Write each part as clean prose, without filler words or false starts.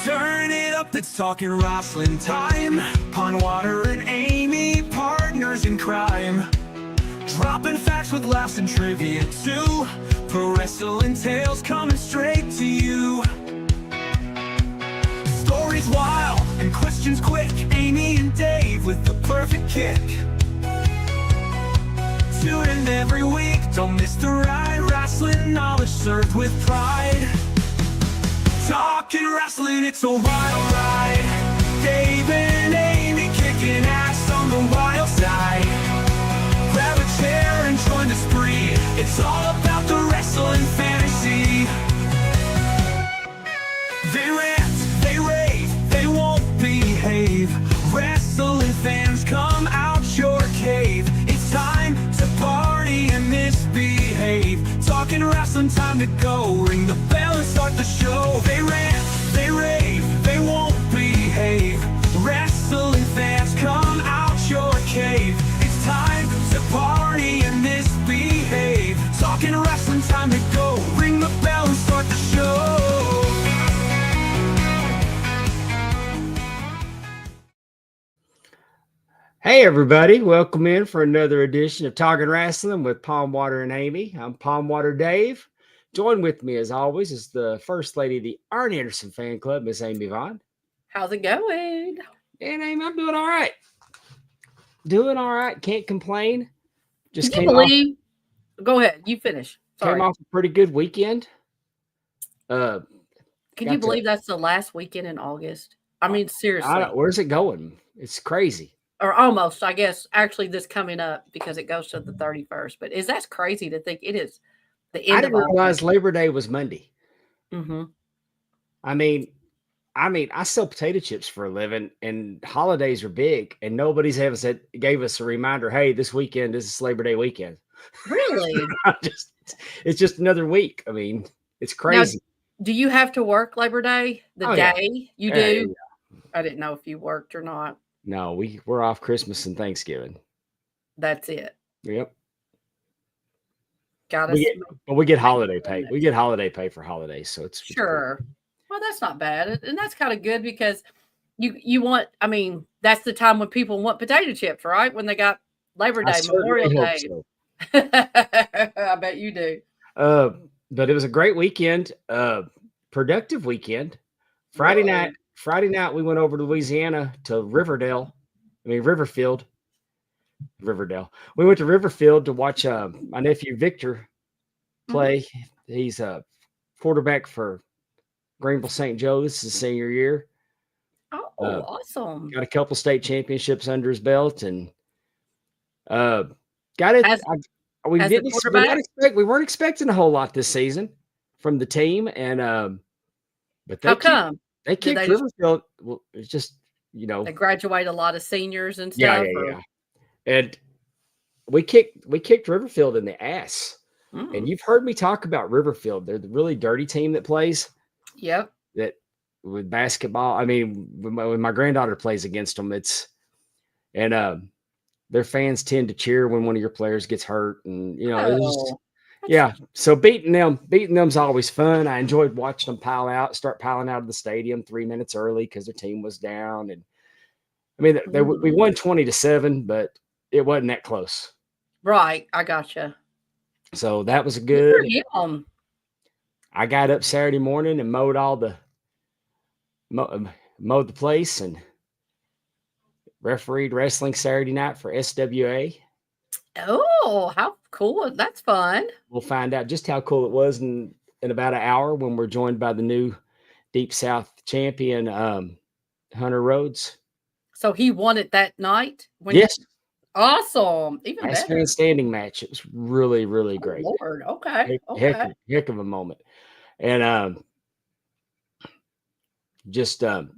Turn it up, it's talking Rasslin time. Pondwater and Amy, partners in crime. Dropping facts with laughs and trivia too. Pro wrestling tales coming straight to you. Stories wild and questions quick. Amy and Dave with the perfect kick. Tune in every week, don't miss the ride. Rasslin knowledge served with pride. Talking wrestling, it's a wild ride. Dave and Amy kicking ass on the wild side. Grab a chair and join the spree. It's all about the wrestling fantasy. They rant, they rave, they won't behave. Wrestling fans, come out your cave. It's time to party and misbehave. Talking wrestling, time to go. Ring the bell and start the show. They rant, they rave, they won't behave. Wrestling fans, come out your cave. It's time to party and misbehave. Talking wrestling, time to go. Ring the bell and start the show. Hey everybody, welcome in for another edition of Talking Wrestling with Pondwater and Amy. I'm Pondwater Dave. Joined with me as always is the First Lady of the Arn Anderson Fan Club, Miss Amy Vaughn. How's it going? And Amy, I'm doing all right. Doing all right, can't complain. Just Can you believe? Go ahead, you finish. Sorry. Came off a pretty good weekend. Can you believe that's the last weekend in August? I mean, seriously. Where's it going? It's crazy. Or almost, I guess, actually this coming up because it goes to the 31st. But that's crazy to think it is the end of I didn't realize Labor Day was Monday. Mm-hmm. I mean, I sell potato chips for a living, and holidays are big, and nobody's ever gave us a reminder. Hey, this weekend, this is Labor Day weekend. Really? It's just another week. I mean, it's crazy. Now, do you have to work Labor Day? The day? Yeah. You do? Yeah. I didn't know if you worked or not. No, we're off Christmas and Thanksgiving. That's it. Yep. But we get holiday pay. We get holiday pay for holidays, so it's sure. Well, that's not bad, and that's kind of good because you want. I mean, that's the time when people want potato chips, right? When they got Labor Day, Memorial Day. So. I bet you do. But it was a great weekend. Productive weekend. Friday night, we went over to Louisiana to Riverfield. We went to Riverfield to watch my nephew Victor play. Mm-hmm. He's a quarterback for Greenville St. Joe. This is his senior year. Oh, awesome. Got a couple state championships under his belt and got it. We weren't expecting a whole lot this season from the team. And but how come? They kicked Riverfield. Well, it's just, they graduate a lot of seniors and stuff. Yeah. And we kicked Riverfield in the ass. And you've heard me talk about Riverfield. They're the really dirty team that plays. Yep. That with basketball. I mean, when my granddaughter plays against them, their fans tend to cheer when one of your players gets hurt, and yeah. So beating them's always fun. I enjoyed watching them start piling out of the stadium 3 minutes early because their team was down. And I mean, we won 20-7, but it wasn't that close. Right, I gotcha. So that was a good. I got up Saturday morning and mowed the place and refereed wrestling Saturday night for SWA. Oh, how cool. That's fun. We'll find out just how cool it was in about an hour when we're joined by the new Deep South champion, Hunter Rhodes. So he won it that night? Yes. Awesome. Even last better. Standing match. It was really, really great. Lord. Okay. Heck of a moment. And and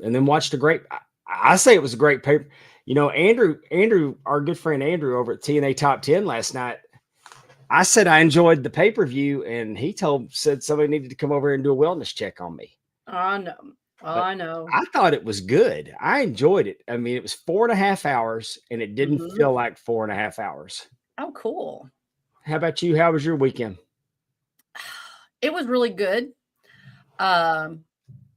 then watched a great, I say it was a great paper. Andrew, our good friend Andrew over at TNA Top 10 last night, I said I enjoyed the pay-per-view, and he said somebody needed to come over and do a wellness check on me. I know. I know. I thought it was good. I enjoyed it. I mean, it was 4.5 hours, and it didn't feel like 4.5 hours. Oh, cool. How about you? How was your weekend? It was really good.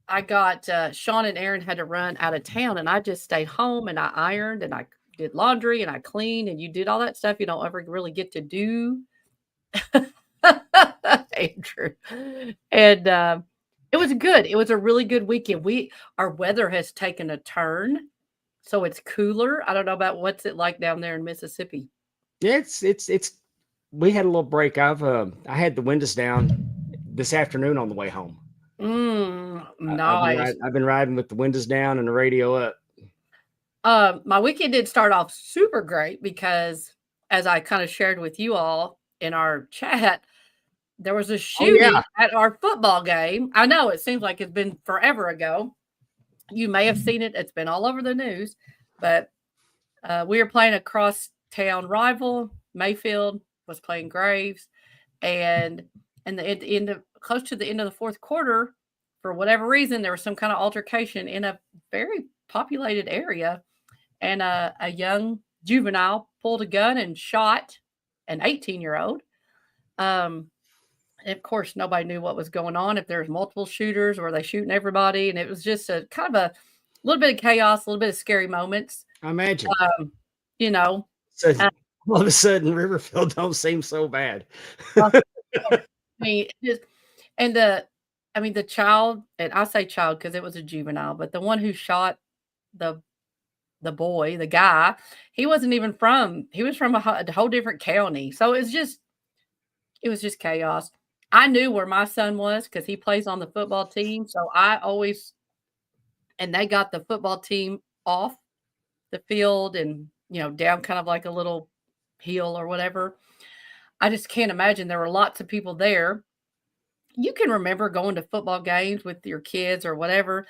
I got Sean and Aaron had to run out of town, and I just stayed home and I ironed and I did laundry and I cleaned, and you did all that stuff you don't ever really get to do. Andrew. And it was good. It was a really good weekend. Our weather has taken a turn, so it's cooler. I don't know about what's it like down there in Mississippi. Yeah, it's we had a little break. I had the windows down this afternoon on the way home. Nice. I've been riding with the windows down and the radio up. My weekend did start off super great because, as I kind of shared with you all in our chat, there was a shooting at our football game. I know it seems like it's been forever ago. You may have seen it. It's been all over the news, but we were playing a cross-town rival. Mayfield was playing Graves, and close to the end of the fourth quarter, for whatever reason, there was some kind of altercation in a very populated area, and a young juvenile pulled a gun and shot an 18-year-old. Of course, nobody knew what was going on, if there was multiple shooters or they shooting everybody. And it was just a kind of a little bit of chaos, a little bit of scary moments. I imagine. So, all of a sudden, Riverfield don't seem so bad. I mean, the child, and I say child because it was a juvenile, but the one who shot the boy, the guy, he was from a whole different county. So it was just chaos. I knew where my son was because he plays on the football team. So and they got the football team off the field and, down kind of like a little hill or whatever. I just can't imagine there were lots of people there. You can remember going to football games with your kids or whatever.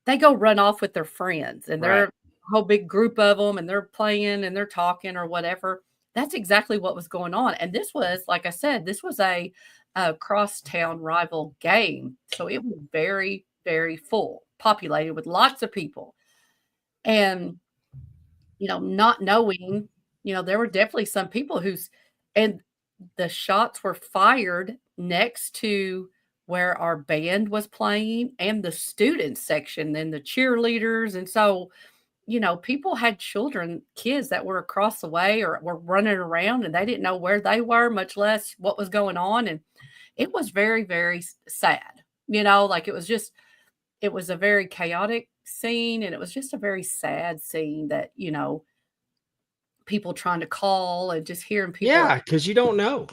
They go run off with their friends and they're a whole big group of them and they're playing and they're talking or whatever. That's exactly what was going on. And this was, like I said, this was a crosstown rival game. So it was very, very full, populated with lots of people. And, not knowing, there were definitely some people and the shots were fired next to where our band was playing and the student section and the cheerleaders. And so, people had kids that were across the way or were running around and they didn't know where they were, much less what was going on. And it was very, very sad, like it was a very chaotic scene. And it was just a very sad scene that, people trying to call and just hearing people. Yeah, because you don't know.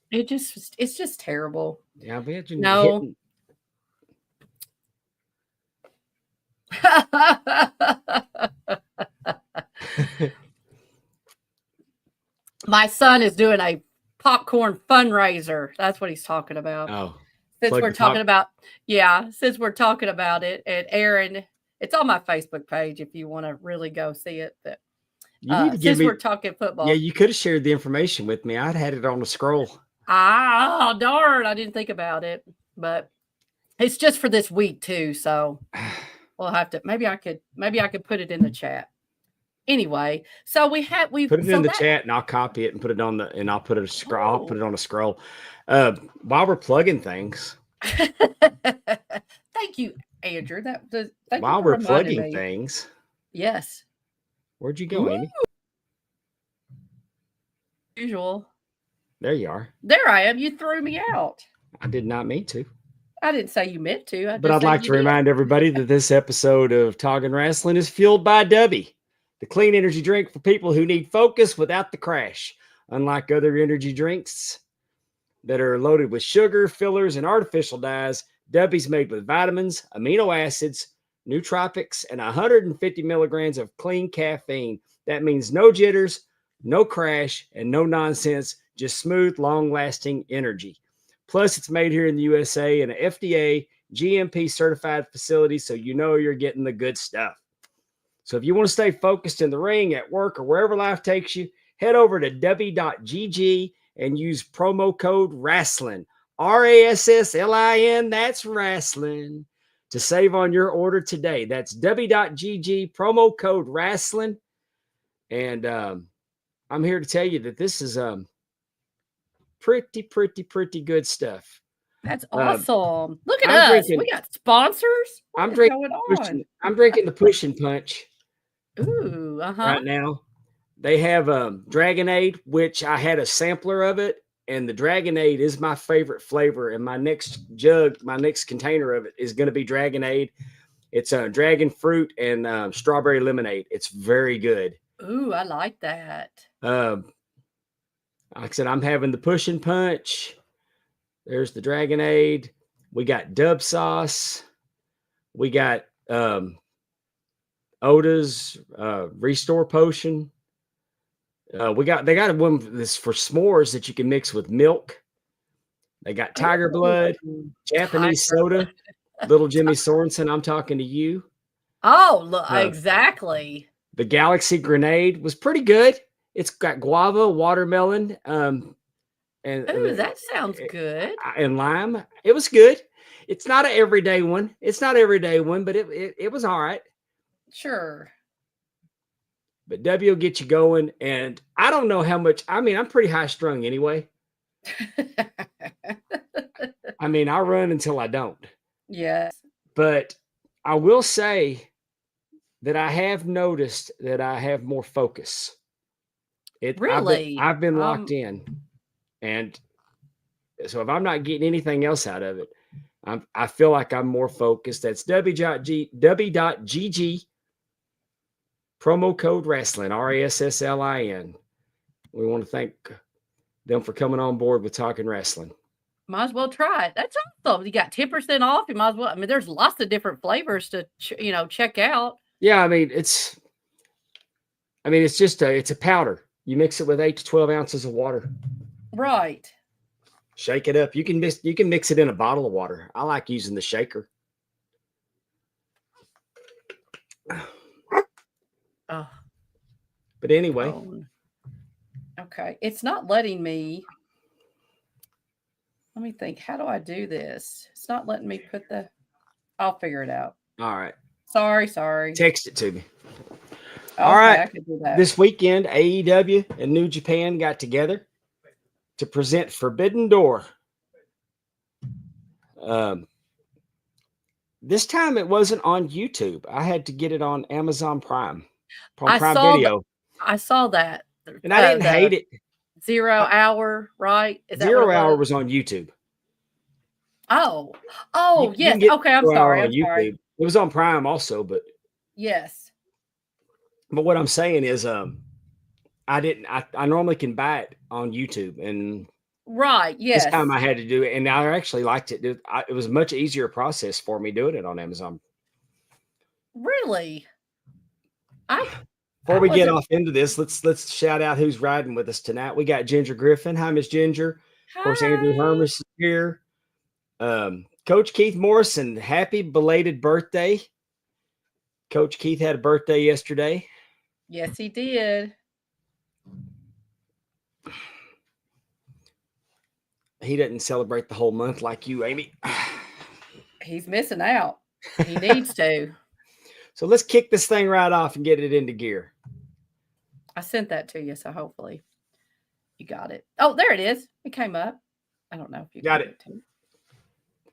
It's just terrible. Yeah, I imagine. No. My son is doing a popcorn fundraiser. That's what he's talking about. Oh, since we're talking about it, and Aaron, it's on my Facebook page if you want to really go see it. But we're talking football, yeah, you could have shared the information with me. I'd had it on the scroll. Oh, darn! I didn't think about it, but it's just for this week too. So we'll have to. Maybe I could put it in the chat. Anyway, so we put it in the chat and I'll copy it and put it on I'll put it I'll put it on a scroll. While we're plugging things. Thank you, Andrew. While we're plugging things. Yes. Where'd you go, Amy? Usual. There you are. There I am. You threw me out. I did not mean to. I didn't say you meant to. But I'd like to remind everybody that this episode of Talking Rasslin is fueled by Dubby, the clean energy drink for people who need focus without the crash. Unlike other energy drinks that are loaded with sugar, fillers, and artificial dyes, Dubby's made with vitamins, amino acids, nootropics, and 150 milligrams of clean caffeine. That means no jitters, no crash, and no nonsense, just smooth, long-lasting energy. Plus, it's made here in the USA in an FDA, GMP certified facility, so you're getting the good stuff. So if you want to stay focused in the ring, at work, or wherever life takes you, head over to dubby.gg and use promo code Rasslin, RASSLIN, that's Rasslin, to save on your order today. That's dubby.gg, promo code Rasslin. And I'm here to tell you that this is pretty good stuff. That's awesome. Look at I'm us. drinking- We got sponsors. What I'm is drinking. going on? I'm drinking the Push and Punch Ooh, right now. They have Dragonade, which I had a sampler of it, and the Dragonade is my favorite flavor. And my next container of it is going to be Dragonade. It's dragon fruit and strawberry lemonade. It's very good. Ooh, I like that. Like I said, I'm having the Push and Punch. There's the Dragonade. We got Dub Sauce. We got Oda's Restore Potion. They got one this for s'mores that you can mix with milk. They got Tiger Blood, Japanese soda. Little Jimmy Sorensen, I'm talking to you. Oh, look, exactly. The Galaxy Grenade was pretty good. It's got guava, watermelon, and that sounds good. And lime. It was good. It's not an everyday one. But it was all right. Sure. But W will get you going. And I don't know how much. I mean, I'm pretty high strung anyway. I mean, I run until I don't. Yes. But I will say that I have noticed that I have more focus. Really? I've been locked in. And so if I'm not getting anything else out of it, I feel like I'm more focused. That's w.gg promo code Rasslin, Rasslin. We want to thank them for coming on board with Talking Wrestling. Might as well try it. That's awesome. You got 10% off. You might as well. I mean, there's lots of different flavors to check out. Yeah, I mean it's just it's a powder. You mix it with 8 to 12 ounces of water. Right. Shake it up. You can mix it in a bottle of water. I like using the shaker. Oh. But anyway. Okay. It's not letting me. Let me think. How do I do this? It's not letting me put the. I'll figure it out. All right. Sorry. Text it to me. Okay, all right. I could do that. This weekend, AEW and New Japan got together to present Forbidden Door. This time it wasn't on YouTube. I had to get it on Amazon Prime. Prime Video. I saw that. And I didn't hate it. 0 hour, right? Is that 0 hour was on YouTube. Oh, yes. Okay, I'm sorry. Sorry. It was on Prime also, but yes. But what I'm saying is, I normally can buy it on YouTube, and right, yes. This time I had to do it, and I actually liked it. It was a much easier process for me doing it on Amazon. Really? Before we get off into this, let's shout out who's riding with us tonight. We got Ginger Griffin. Hi, Miss Ginger. Hi. Of course, Andrew Hermes is here. Coach Keith Morrison, happy belated birthday. Coach Keith had a birthday yesterday. Yes, he did. He doesn't celebrate the whole month like you, Amy. He's missing out. He needs to. So let's kick this thing right off and get it into gear. I sent that to you, so hopefully you got it. Oh, there it is. It came up. I don't know if you got it.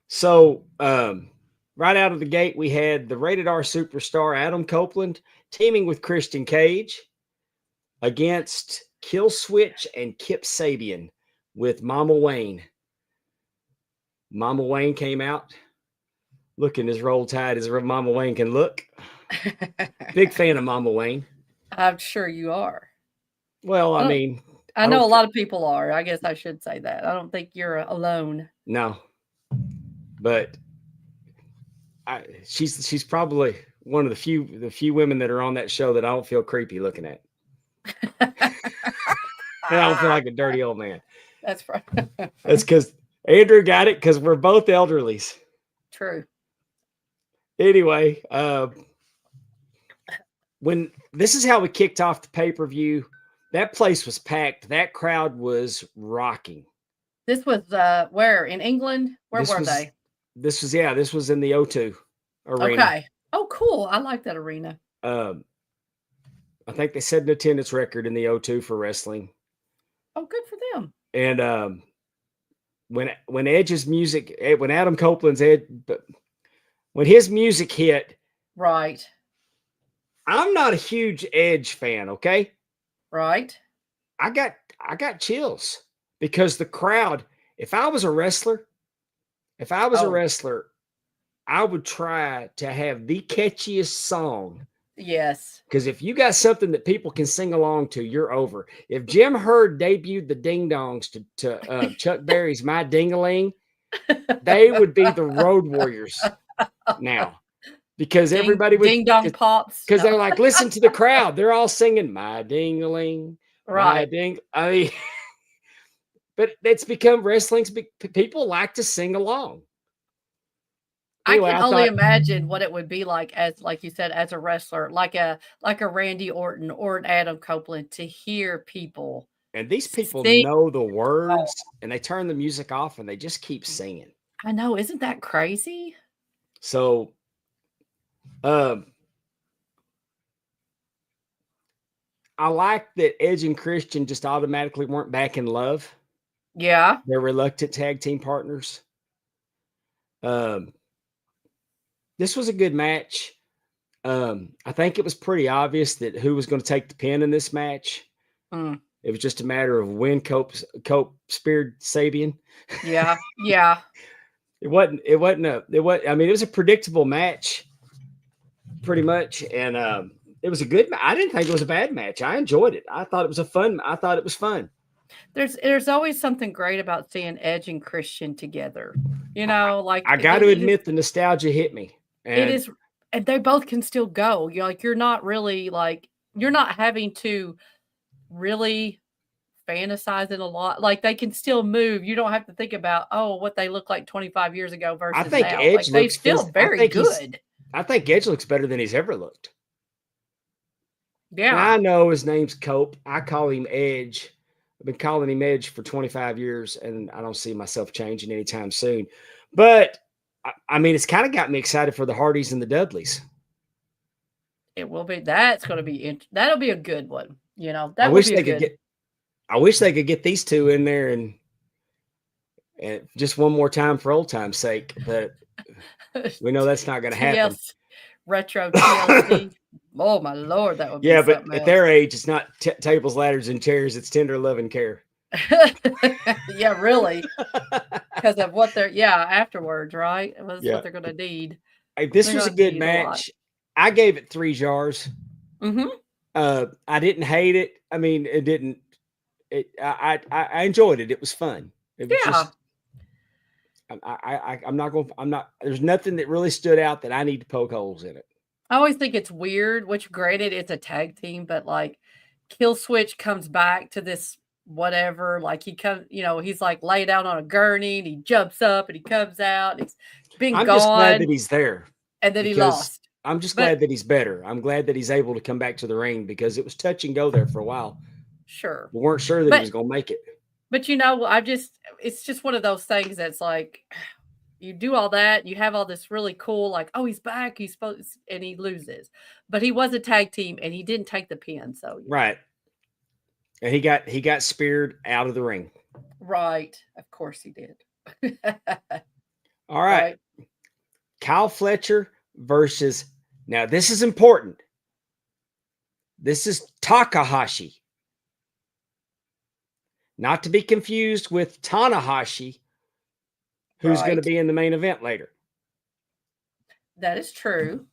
So right out of the gate, we had the Rated R superstar Adam Copeland teaming with Christian Cage against Kill Switch and Kip Sabian with Mama Wayne. Mama Wayne came out looking as roll tide as Mama Wayne can look. Big fan of Mama Wayne. I'm sure you are. Well, I mean, I know a lot of people are. I guess I should say that. I don't think you're alone. No, but she's probably one of the few women that are on that show that I don't feel creepy looking at. And I don't feel like a dirty old man. That's right. That's because Andrew got it because we're both elderlies. True. Anyway, when this is how we kicked off the pay-per-view, that place was packed. That crowd was rocking. This was where? In England? Where were they? This was in the O2 arena. Okay. Oh, cool. I like that arena. I think they set an attendance record in the O2 for wrestling. Oh, good for them. And when Edge's music, when Adam Copeland's when his music hit, Right. I'm not a huge Edge fan, okay? Right. I got chills because the crowd, if I was a wrestler, I would try to have the catchiest song. Yes. Because if you got something that people can sing along to, you're over. If Jim Hurd debuted the Ding Dongs to Chuck Berry's My Ding-a-ling, they would be the Road Warriors now. Because everybody would ding dong pops. Because they're like, listen to the crowd. They're all singing My Ding-a-ling. Right. I mean, but it's become wrestling's people like to sing along. Anyway, I can only imagine what it would be like as, like you said, as a wrestler, like a Randy Orton or an Adam Copeland, to hear people. And these people sing. know the words, and they turn the music off and they just keep singing. I know, isn't that crazy? So, I like that Edge and Christian just automatically weren't back in love. Yeah. They're reluctant tag team partners. This was a good match. I think it was pretty obvious that who was going to take the pin in this match. It was just a matter of when Cope speared Sabian. Yeah. Yeah. It wasn't. I mean, it was a predictable match, pretty much, and it was a good. I didn't think it was a bad match. I enjoyed it. I thought it was fun. There's always something great about seeing Edge and Christian together. You know, like I got to admit, the nostalgia hit me. And it is, and they both can still go. You're like, you're not really like, you're not having to really fantasize it a lot. Like, they can still move. You don't have to think about, oh, what they look like 25 years ago versus I think now. Edge like, they looks still very good. I think Edge looks better than he's ever looked. Yeah. And I know his name's Cope. I call him Edge. I've been calling him Edge for 25 years, and I don't see myself changing anytime soon. But I mean, it's kind of got me excited for the Hardys and the Dudleys. It will be. That's going to be. That'll be a good one. You know, I wish they could get these two in there and just one more time for old time's sake. But we know that's not going to happen. Retro TLC. Oh my Lord, that would be. Yeah, but at their age, it's not tables, ladders, and chairs. It's tender love and care. Yeah, really. Because of what they're afterwards, right? That's what they're gonna need. This was a good match. I gave it 3 jars. I didn't hate it. I mean, it didn't. I enjoyed it. It was fun. It was just. I'm not. There's nothing that really stood out that I need to poke holes in it. I always think it's weird. Which, granted, it's a tag team, but like, Kill Switch comes back to this. Whatever, like he comes, you know, he's like laid out on a gurney and he jumps up and he comes out. He's been gone. I'm just glad that he's there. And then he lost. I'm just glad that he's better. I'm glad that he's able to come back to the ring because it was touch and go there for a while. Sure. We weren't sure that he was going to make it. But you know, it's just one of those things that's like, you do all that, you have all this really cool, like, oh, he's back, he's supposed, and he loses. But he was a tag team and he didn't take the pin. So right. And he got speared out of the ring. Right. Of course he did. All right. Kyle Fletcher versus, now this is important. This is Takahashi. Not to be confused with Tanahashi, who's going to be in the main event later. That is true.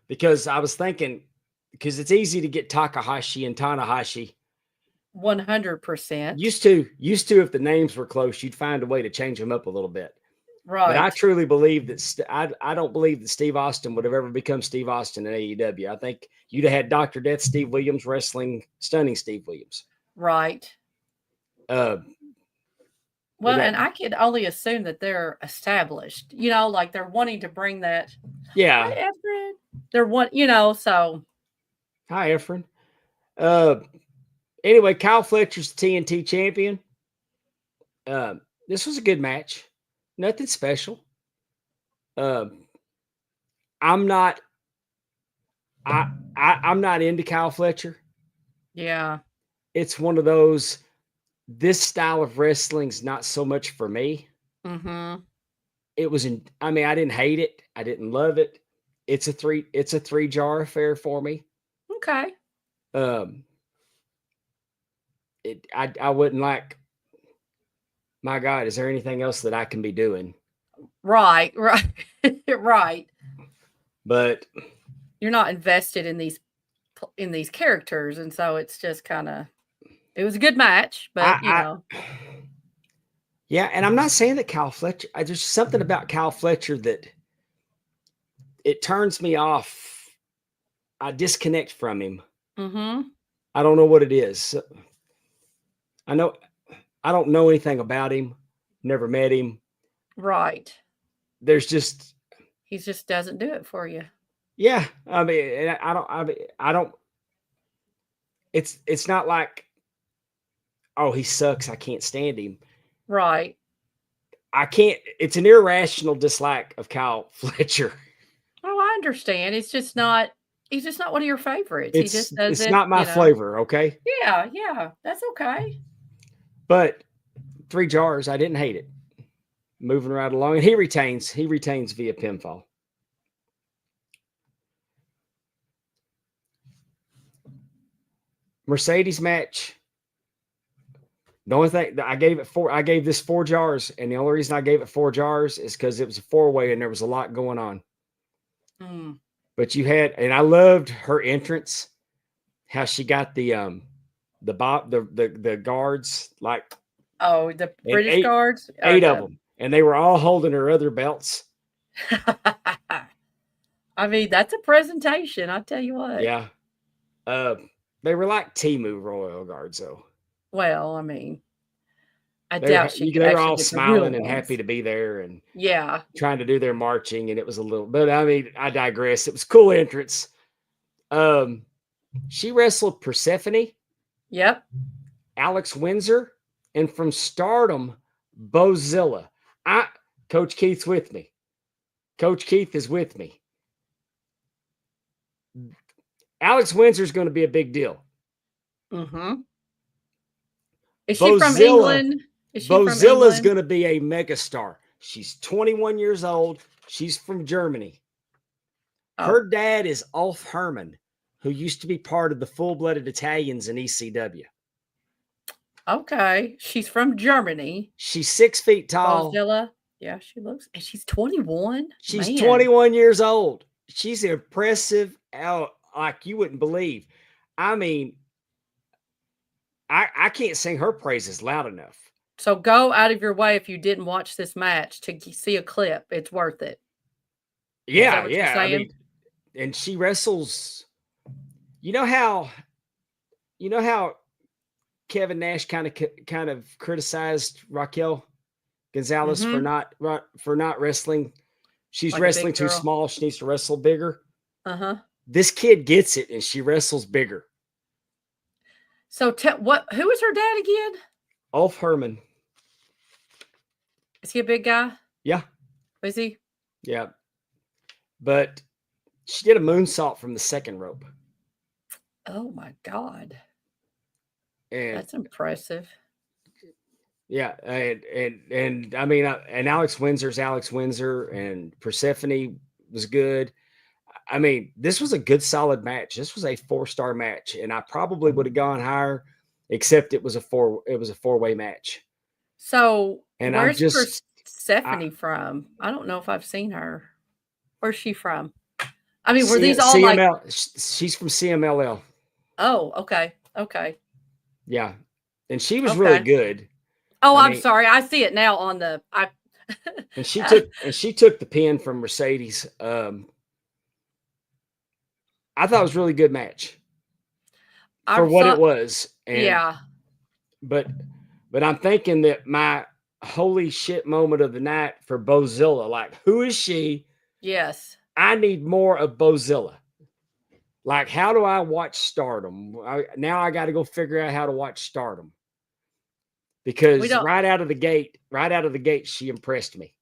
Because I was thinking, because it's easy to get Takahashi and Tanahashi. 100%. Used to, if the names were close, you'd find a way to change them up a little bit. Right. But I truly believe that I don't believe that Steve Austin would have ever become Steve Austin in AEW. I think you'd have had Dr. Death Steve Williams wrestling Stunning Steve Williams. Right. Well, and I could only assume that they're established, you know, like they're wanting to bring that. Yeah. Hi, Efren. They're so. Hi, Efren. Anyway, Kyle Fletcher's TNT champion. This was a good match. Nothing special. I'm not into Kyle Fletcher. Yeah. It's one of those, this style of wrestling's not so much for me. Mm-hmm. It was I mean, I didn't hate it. I didn't love it. It's a three jar affair for me. Okay. Um, I wouldn't like, my God, is there anything else that I can be doing? Right. Right. Right. But You're not invested in these characters, and so it's just kind of. It was a good match, but I yeah, and I'm not saying that Kyle Fletcher. There's something about Kyle Fletcher that it turns me off. I disconnect from him. Mm-hmm. I don't know what it is. I know I don't know anything about him. Never met him. Right. There's just, He just doesn't do it for you. yeah. I mean, I don't. It's not like, oh, he sucks, I can't stand him. Right. I can't. It's an irrational dislike of Kyle Fletcher. Oh, I understand. It's just not. He's just not one of your favorites. He just It's doesn't. not my flavor, okay? Yeah. Yeah. That's okay. But 3 jars, I didn't hate it. Moving right along, and he retains via pinfall. Mercedes match. The only thing I gave this 4 jars, and the only reason I gave it 4 jars is because it was a 4-way and there was a lot going on. Mm. But and I loved her entrance, how she got the guards, like, Oh, the British guards. Eight of them, and they were all holding her other belts. I mean, that's a presentation. I'll tell you what. Yeah. They were like Temu Royal Guards, though. Well, I mean, I They doubt she could were actually all get the smiling real and happy ones. to be there and Yeah. trying to do their marching, and it was a little, but I mean, I digress. It was a cool entrance. She wrestled Persephone, Yep. Alex Windsor, and from Stardom, Bozilla. Coach Keith's with me. Coach Keith is with me. Alex Windsor is going to be a big deal. Mm-hmm. Is she from England? Bozilla is going to be a megastar. She's 21 years old. She's from Germany. Oh. Her dad is Ulf Herman, who used to be part of the full-blooded Italians in ECW. Okay. She's from Germany. She's 6 feet tall. Bozilla. Yeah, she looks. And she's 21. She's 21 years old. She's impressive. Like you wouldn't believe. I mean, I can't sing her praises loud enough. So go out of your way if you didn't watch this match to see a clip. It's worth it. Yeah, yeah. I mean, and she wrestles. You know how Kevin Nash kind of criticized Raquel Gonzalez for not wrestling. She's like wrestling too small. She needs to wrestle bigger. Uh-huh. This kid gets it, and she wrestles bigger. So who is her dad again? Ulf Herman. Is he a big guy? Yeah. Is he? Yeah. But she did a moonsault from the second rope. Oh my God. And that's impressive. Yeah, and I mean, and Alex Windsor's Alex Windsor, and Persephone was good. I mean, this was a good, solid match. This was a 4-star match, and I probably would have gone higher, except it was a 4-way match. So, and where's Persephone from? I don't know if I've seen her. Where's she from? I mean, were these all CML, she's from CMLL. Oh, okay, okay. Yeah, and she was really good. Oh, I'm sorry. I see it now on the. And she took the pin from Mercedes. I thought it was a really good match for what it was. And, yeah. But I'm thinking that my holy shit moment of the night for Bozilla, like, who is she? Yes. I need more of Bozilla. Like, how do I watch Stardom? Now I got to go figure out how to watch Stardom. Because right out of the gate, she impressed me.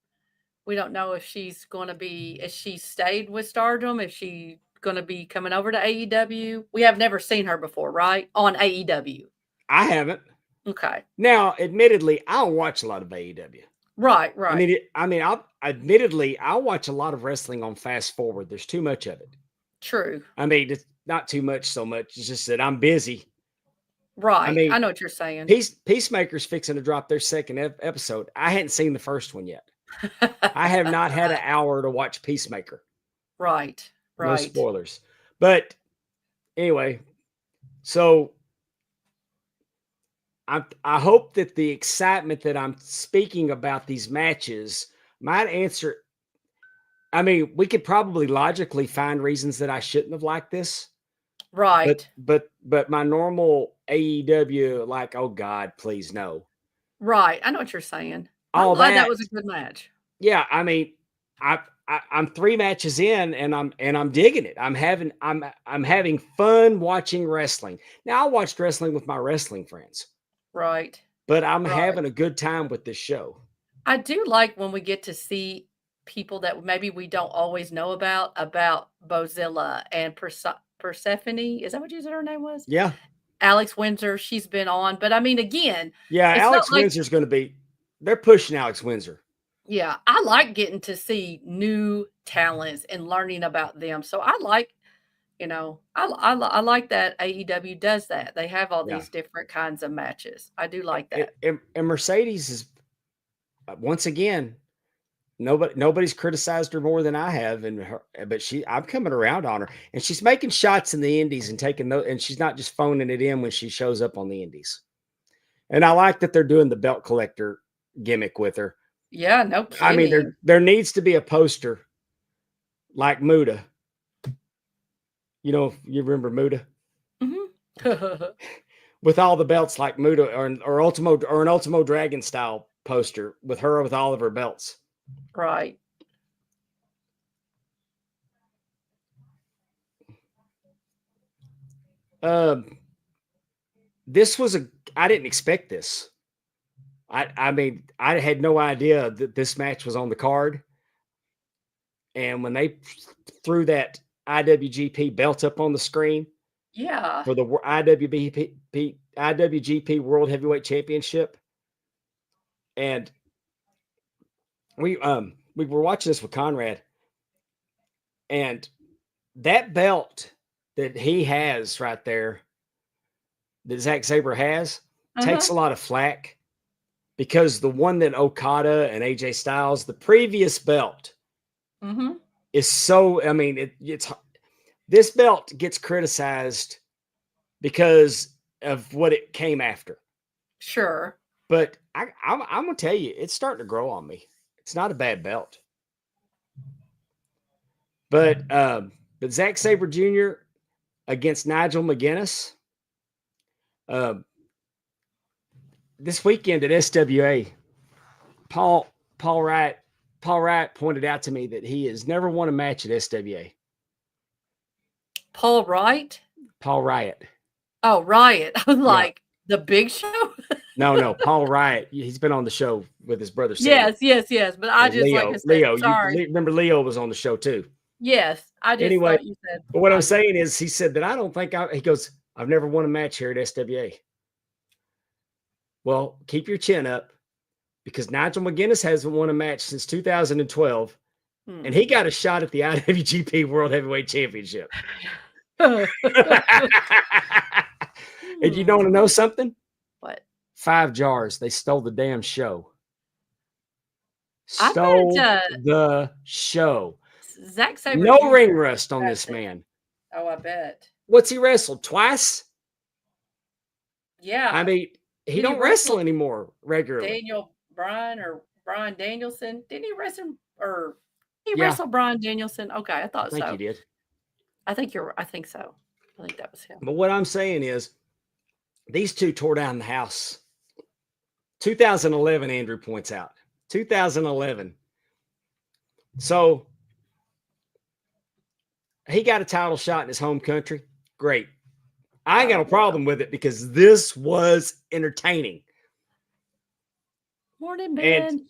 We don't know if she's going to be, if she stayed with Stardom, if she going to be coming over to AEW. We have never seen her before, right? On AEW. I haven't. Okay. Now, admittedly, I don't watch a lot of AEW. Right. I'll watch a lot of wrestling on fast forward. There's too much of it. True. I mean, it's not too much so much. It's just that I'm busy. Right. I I know what you're saying. Peacemaker's fixing to drop their second episode. I hadn't seen the first one yet. I have not had an hour to watch Peacemaker. Right. No spoilers. But anyway, so I hope that the excitement that I'm speaking about these matches might answer. I mean, we could probably logically find reasons that I shouldn't have liked this. Right. But my normal AEW, like, oh God, please no. Right. I know what you're saying. All I'm glad that, that was a good match. Yeah, I mean, I'm 3 matches in and I'm digging it. I'm having fun watching wrestling. Now I watched wrestling with my wrestling friends. Right. But I'm having a good time with this show. I do like when we get to see people that maybe we don't always know about Bozilla and Persephone. Is that what you said her name was? Yeah. Alex Windsor, she's been on. But I mean, again. Yeah, Alex Windsor's going to be, they're pushing Alex Windsor. Yeah, I like getting to see new talents and learning about them. So I like, I like that AEW does that. They have all these different kinds of matches. I do like that. And Mercedes is, once again, nobody's criticized her more than I have, but I'm coming around on her, and she's making shots in the indies and and she's not just phoning it in when she shows up on the indies. And I like that they're doing the belt collector gimmick with her. Yeah, no kidding. I mean, there needs to be a poster like Muda. You know, you remember Muda? Mm-hmm. With all the belts like Muda or an Ultimo Dragon style poster with her with all of her belts. Right. This was I didn't expect this. I mean, I had no idea that this match was on the card. And when they threw that IWGP belt up on the screen, for the IWGP World Heavyweight Championship, and we were watching this with Conrad, and that belt that he has right there, that Zack Sabre has, takes a lot of flack. Because the one that Okada and AJ Styles, the previous belt, is so. I mean, it's this belt gets criticized because of what it came after. Sure, but I'm gonna tell you, it's starting to grow on me. It's not a bad belt, but Zack Sabre Jr. against Nigel McGuinness. This weekend at SWA, Paul Wright pointed out to me that he has never won a match at SWA. Paul Wright? Paul Riot. Oh, Riot. I was like, the Big Show? No, Paul Riot. He's been on the show with his brother. Sam. Yes. But I just Leo, like I said, Leo. sorry. Remember Leo was on the show too. Yes, I just thought you said. But what I'm saying is, he said that I don't think he goes, I've never won a match here at SWA. Well, keep your chin up, because Nigel McGuinness hasn't won a match since 2012, and he got a shot at the IWGP World Heavyweight Championship. And you don't want to know something? What? 5 jars. They stole the damn show. Stole the show. Zack Sabre. No ring rust on this man. Oh, I bet. What's he wrestled? Twice? Yeah. I mean, he don't wrestle anymore regularly. Daniel Bryan or Bryan Danielson. Didn't he wrestle wrestle Bryan Danielson? Okay, I thought so. I think he did. I think so. I think that was him. But what I'm saying is, these two tore down the house. 2011, Andrew points out. 2011. So he got a title shot in his home country. Great. I ain't got a problem with it, because this was entertaining. Morning, Ben.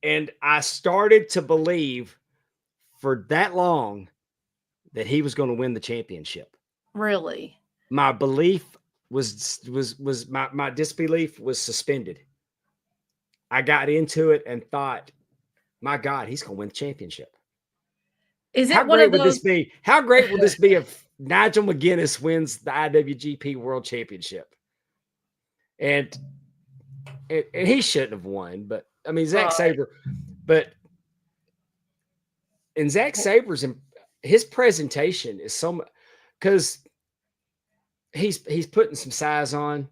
And I started to believe for that long that he was going to win the championship. Really? My belief was my disbelief was suspended. I got into it and thought, my God, he's going to win the championship. Is How it one great of would this those? be? How great will this be if Nigel McGuinness wins the IWGP World Championship? And he shouldn't have won, but I mean, Zack Right. Sabre, and Zack Sabre's his presentation is so much because he's putting some size on.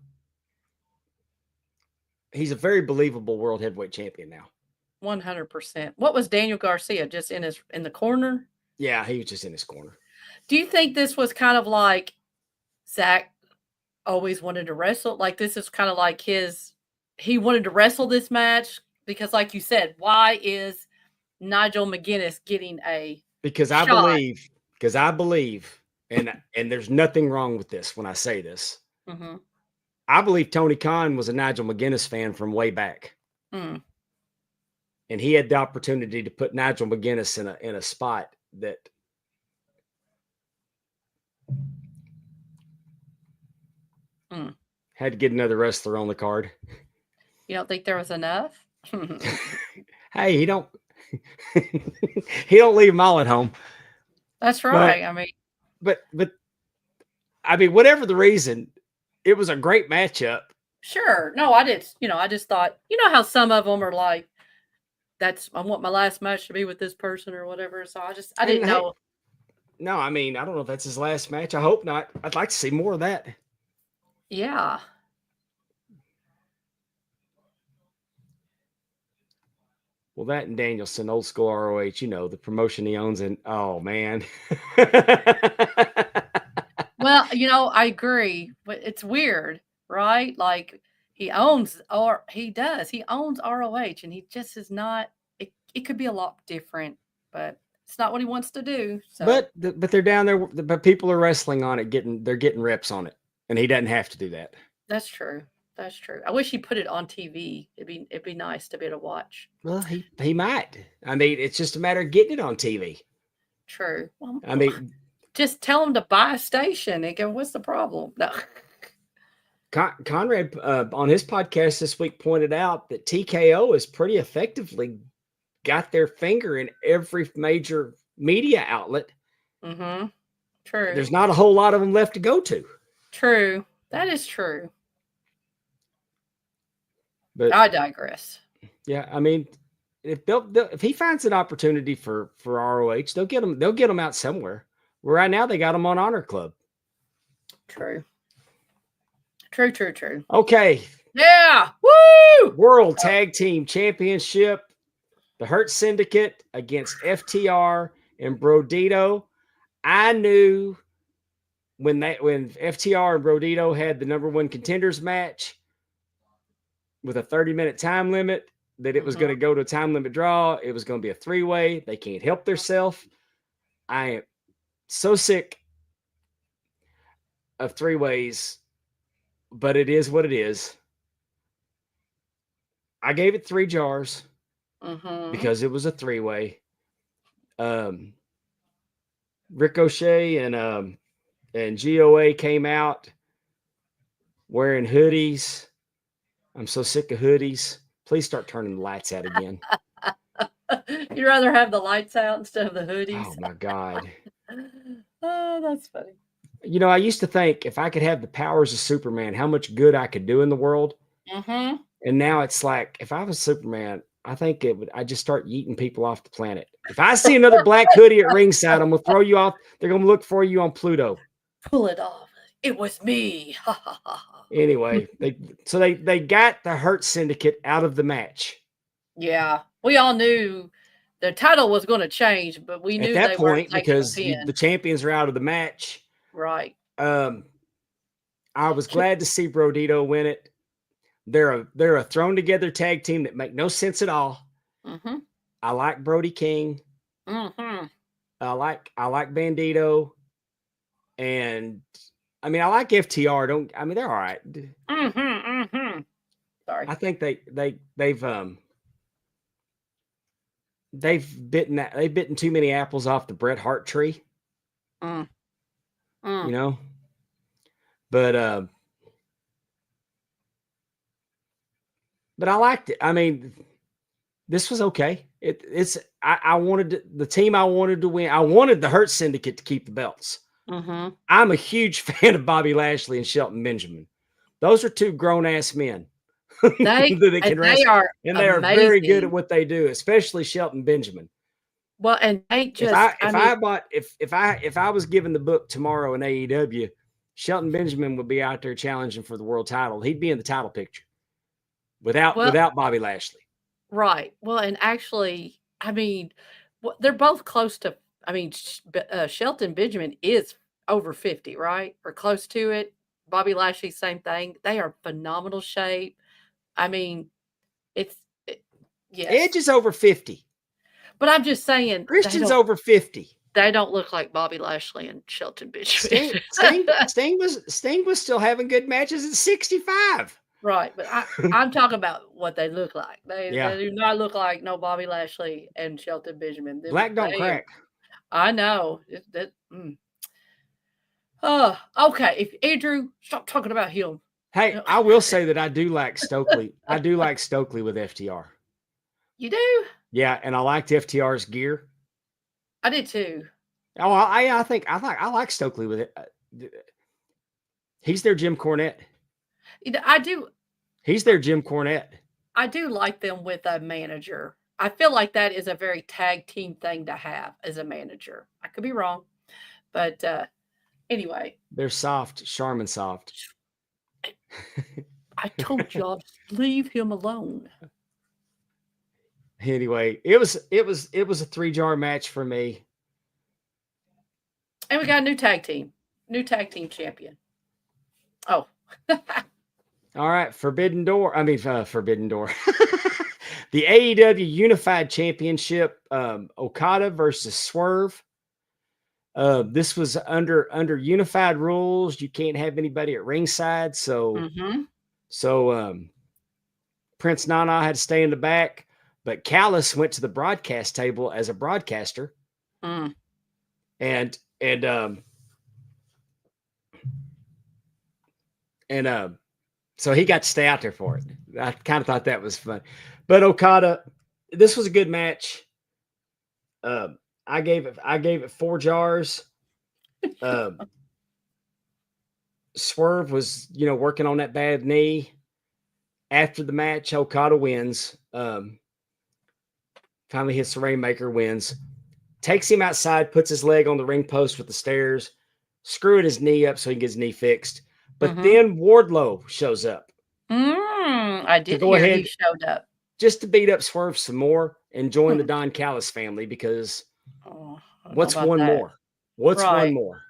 He's a very believable world heavyweight champion now. 100%. What was Daniel Garcia, just in the corner? Yeah, he was just in his corner. Do you think this was kind of like Zach always wanted to wrestle? Like this is kind of like he wanted to wrestle this match because, like you said, why is Nigel McGuinness getting a because shot? I believe, and there's nothing wrong with this when I say this. Mm-hmm. I believe Tony Khan was a Nigel McGuinness fan from way back. Mm. And he had the opportunity to put Nigel McGuinness in a spot that had to get another wrestler on the card. You don't think there was enough? Hey, he don't leave them all at home. That's right. But I mean, whatever the reason, it was a great matchup. Sure. No, I just thought, how some of them are like, I want my last match to be with this person or whatever. So I didn't know. No, I mean, I don't know if that's his last match. I hope not. I'd like to see more of that. Yeah. Well, that and Danielson, old school ROH, the promotion he owns. And oh, man. Well, I agree, but it's weird, right? Like he owns ROH and he just is not, it could be a lot different, but it's not what he wants to do. So. But they're down there, but people are wrestling on it, they're getting reps on it, and he doesn't have to do that. That's true. That's true. I wish he put it on TV. It'd be nice to be able to watch. Well, he might. I mean, it's just a matter of getting it on TV. True. Well, I mean, just tell him to buy a station and go, what's the problem? No. Conrad on his podcast this week pointed out that TKO has pretty effectively got their finger in every major media outlet. Mm-hmm. True. There's not a whole lot of them left to go to. True. That is true. But I digress. Yeah, I mean, if he finds an opportunity for ROH, they'll get him out somewhere. Well, right now they got him on Honor Club. True. Okay. Yeah. Woo! World Tag Team Championship. The Hurt Syndicate against FTR and Brodito. I knew when FTR and Brodito had the #1 contenders match with a 30-minute time limit, that it was going to go to a time limit draw. It was going to be a 3-way. They can't help themselves. I am so sick of 3-ways, but it is what it is. I gave it 3 jars because it was a 3-way. Ricochet and GOA came out wearing hoodies. I'm so sick of hoodies. Please start turning the lights out again. You'd rather have the lights out instead of the hoodies? Oh, my God. Oh, that's funny. I used to think if I could have the powers of Superman, how much good I could do in the world. Mm-hmm. And now it's like, if I was Superman, I think I'd just start yeeting people off the planet. If I see another black hoodie at ringside, I'm going to throw you off. They're going to look for you on Pluto. Pull it off. It was me. Anyway, they got the Hurt Syndicate out of the match. Yeah, we all knew the title was going to change, but we knew at that they point weren't because the champions are out of the match. Right. I was glad to see Brodito win it. They're a thrown together tag team that make no sense at all. Mm-hmm. I like Brody King. Mm-hmm. I like Bandito, and I mean I like FTR. They're all right. Mm-hmm. Mm-hmm. Sorry. I think they've bitten too many apples off the Bret Hart tree. But but I liked it. I mean, this was okay. I wanted the team I wanted to win. I wanted the Hurt Syndicate to keep the belts. Mm-hmm. I'm a huge fan of Bobby Lashley and Shelton Benjamin. Those are two grown ass men that can They wrestle, are and they are very good at what they do, especially Shelton Benjamin. Well, and they just if I was given the book tomorrow in AEW, Shelton Benjamin would be out there challenging for the world title. He'd be in the title picture without Bobby Lashley. Right. Well, and actually, I mean, they're both close to. I mean, Shelton Benjamin is over 50, right, or close to it. Bobby Lashley, same thing. They are phenomenal shape. I mean, yes. Edge is over 50. But I'm just saying, Christian's over 50. They don't look like Bobby Lashley and Shelton Benjamin. Sting was still having good matches at 65. Right, but I'm talking about what they look like. They do not look like no Bobby Lashley and Shelton Benjamin. Black don't crack. I know. Okay. If Andrew, stop talking about him. Hey, I will say that I do like Stokely. I do like Stokely with FTR. You do? Yeah, and I liked FTR's gear. I did too. Oh, I think I like Stokely with it. He's their Jim Cornette. I do. He's their Jim Cornette. I do like them with a manager. I feel like that is a very tag team thing to have as a manager. I could be wrong, but anyway. They're soft, Charmin soft. I told y'all, leave him alone. Anyway, it was a 3-jar match for me. And we got a new tag team champion. Oh. All right, Forbidden Door. Forbidden Door. The AEW Unified Championship, Okada versus Swerve. This was under unified rules. You can't have anybody at ringside, so Prince Nana had to stay in the back. But Callis went to the broadcast table as a broadcaster, and so he got to stay out there for it. I kind of thought that was fun. But Okada, this was a good match. I gave it 4 jars. Swerve was, working on that bad knee. After the match, Okada wins. Finally hits the Rainmaker, wins. Takes him outside, puts his leg on the ring post with the stairs, screwing his knee up so he can get his knee fixed. But then Wardlow shows up. I did hear he showed up. Just to beat up Swerve some more and join the Don Callis family, because what's one more? What's one more?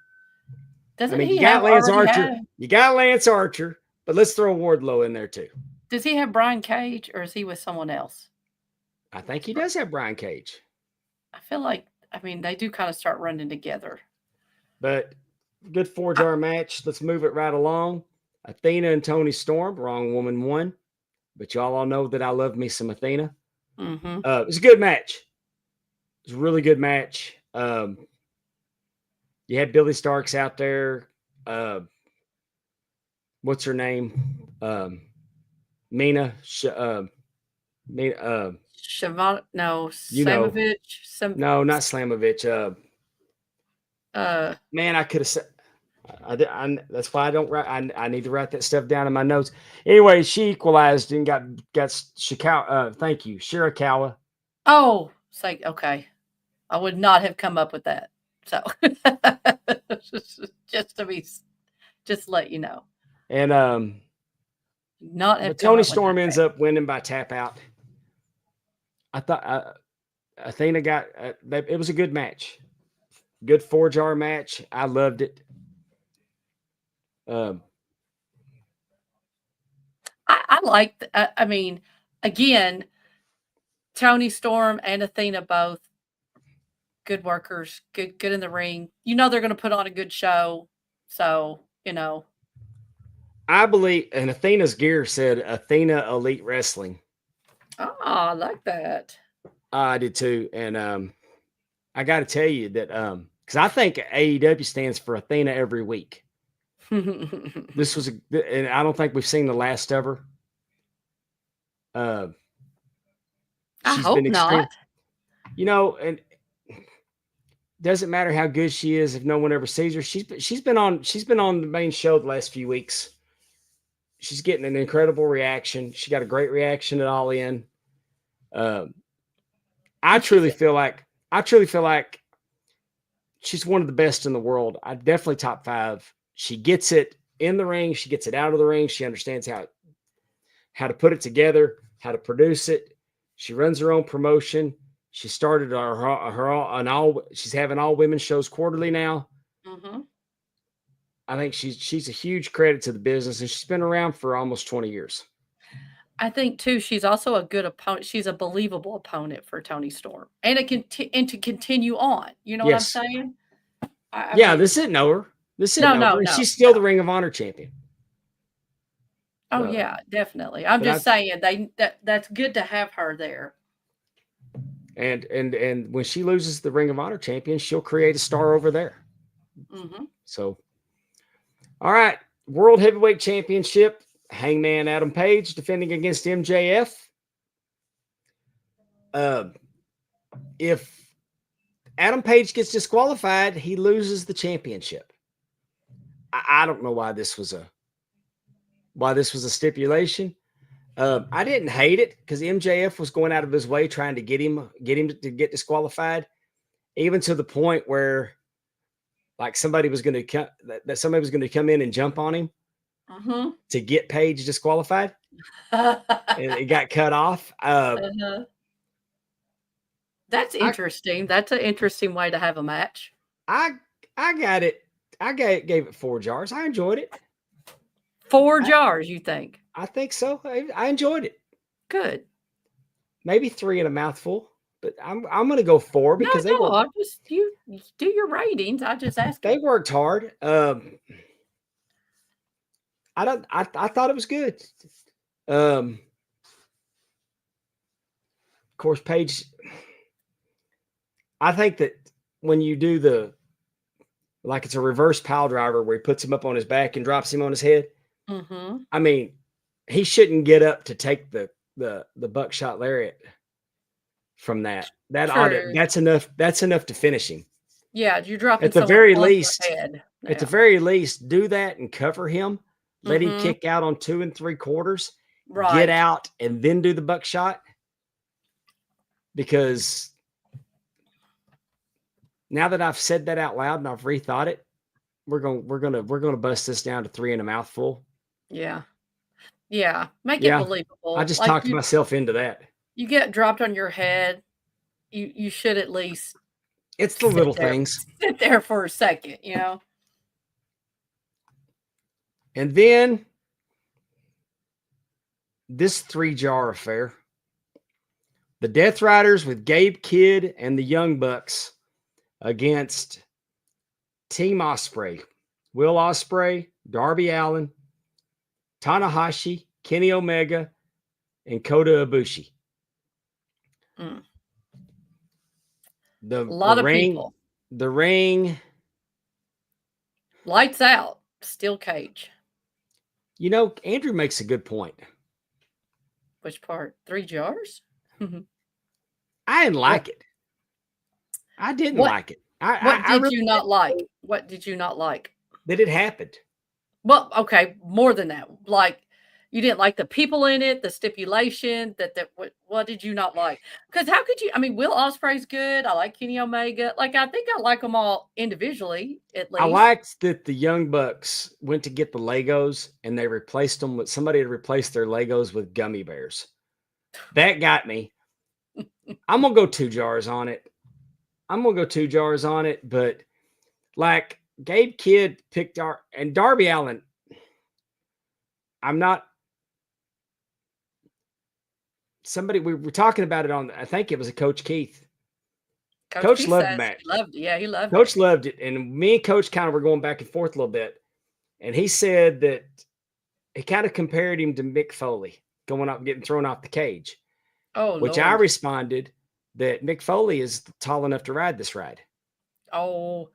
You got Lance Archer. You got Lance Archer, but let's throw Wardlow in there too. Does he have Brian Cage, or is he with someone else? I think he does have Brian Cage. I feel like, they do kind of start running together. But good 4-jar match. Let's move it right along. Athena and Toni Storm. Wrong woman won. But y'all all know that I love me some Athena. It was a good match. It was a really good match. You had Billy Starks out there. What's her name? Mina. Slamovich. No, not Slamovich. Man, I could have said. That's why I don't write. I need to write that stuff down in my notes. Anyway, she equalized and got Shikawa. Thank you, Shirakawa. Oh, it's like, okay. I would not have come up with that. So just to let you know. And Toni Storm ends up winning by tap out. I thought Athena got it was a good match. Good 4-jar match. I loved it. I liked. Again, Toni Storm and Athena both good workers, good in the ring. They're going to put on a good show. So I believe, and Athena's gear said Athena Elite Wrestling. Oh, I like that. I did too, and I got to tell you that because I think AEW stands for Athena every week. This was and I don't think we've seen the last of her. Uh, I she's hope been not. extreme, and doesn't matter how good she is if no one ever sees her. She's been on the main show the last few weeks. She's getting an incredible reaction. She got a great reaction at All In. Um, I And she's truly feel like she's one of the best in the world. I definitely top 5. She gets it in the ring. She gets it out of the ring. She understands how to put it together, how to produce it. She runs her own promotion. She started she's having all women's shows quarterly now. Mhm. I think she's a huge credit to the business, and she's been around for almost 20 years. I think too, she's also a good opponent. She's a believable opponent for Tony Storm, and to continue on. You know what I'm Yes. saying? I Yeah, mean, this isn't over. no, She's still the Ring of Honor champion. oh yeah, definitely. I'm just saying that's good to have her there. And when she loses the Ring of Honor champion, she'll create a star over there. Mm-hmm. So, all right, World Heavyweight Championship. Hangman Adam Page defending against MJF. If Adam Page gets disqualified, he loses the championship. I don't know why this was a stipulation. I didn't hate it because MJF was going out of his way trying to get him to get disqualified, even to the point where like somebody was going to come in and jump on him to get Page disqualified, and it got cut off. That's interesting. That's an interesting way to have a match. I got it. Gave it 4 jars. I enjoyed it. 4 jars, you think? I think so. I enjoyed it. Good. Maybe 3 in a mouthful, but I'm going to go 4 because they worked. You do your ratings. I just asked. They worked hard. I thought it was good. Of course, Paige. I think that when you do it's a reverse pile driver where he puts him up on his back and drops him on his head. Mm-hmm. I mean, he shouldn't get up to take the buckshot lariat from that. That's enough. That's enough to finish him. Yeah, you're dropping at the very least. Head. At the very least, do that and cover him. Let him kick out on 2 3/4. Right. Get out and then do the buckshot. Because now that I've said that out loud and I've rethought it, we're gonna bust this down to 3 in a mouthful. Yeah. Yeah. Make it believable. I just talked myself into that. You get dropped on your head. You should at least. It's the little things. Sit there for a second, And then this 3-jar affair. The Death Riders with Gabe Kidd and the Young Bucks against Team Ospreay. Will Ospreay, Darby Allin, Tanahashi, Kenny Omega, and Kota Ibushi. A lot of people. The ring. Lights out. Steel cage. Andrew makes a good point. Which part? 3 jars? I didn't like it. I didn't like it. What did you not like? What did you not like? That it happened. Well, okay, more than that. Like, you didn't like the people in it, the stipulation, what did you not like? Because how could you? I mean, Will Ospreay's good. I like Kenny Omega. Like, I think I like them all individually, at least. I liked that the Young Bucks went to get the Legos and they replaced them with somebody had replaced their Legos with gummy bears. That got me. I'm going to go 2 jars on it. But like Gabe Kidd picked and Darby Allin. We were talking about it on, I think it was a Coach Keith. Coach loved the match. He loved Coach loved it. And me and Coach kind of were going back and forth a little bit. And he said that he kind of compared him to Mick Foley going up and getting thrown off the cage. Oh, which Lord. I responded that Mick Foley is tall enough to ride this ride. Oh,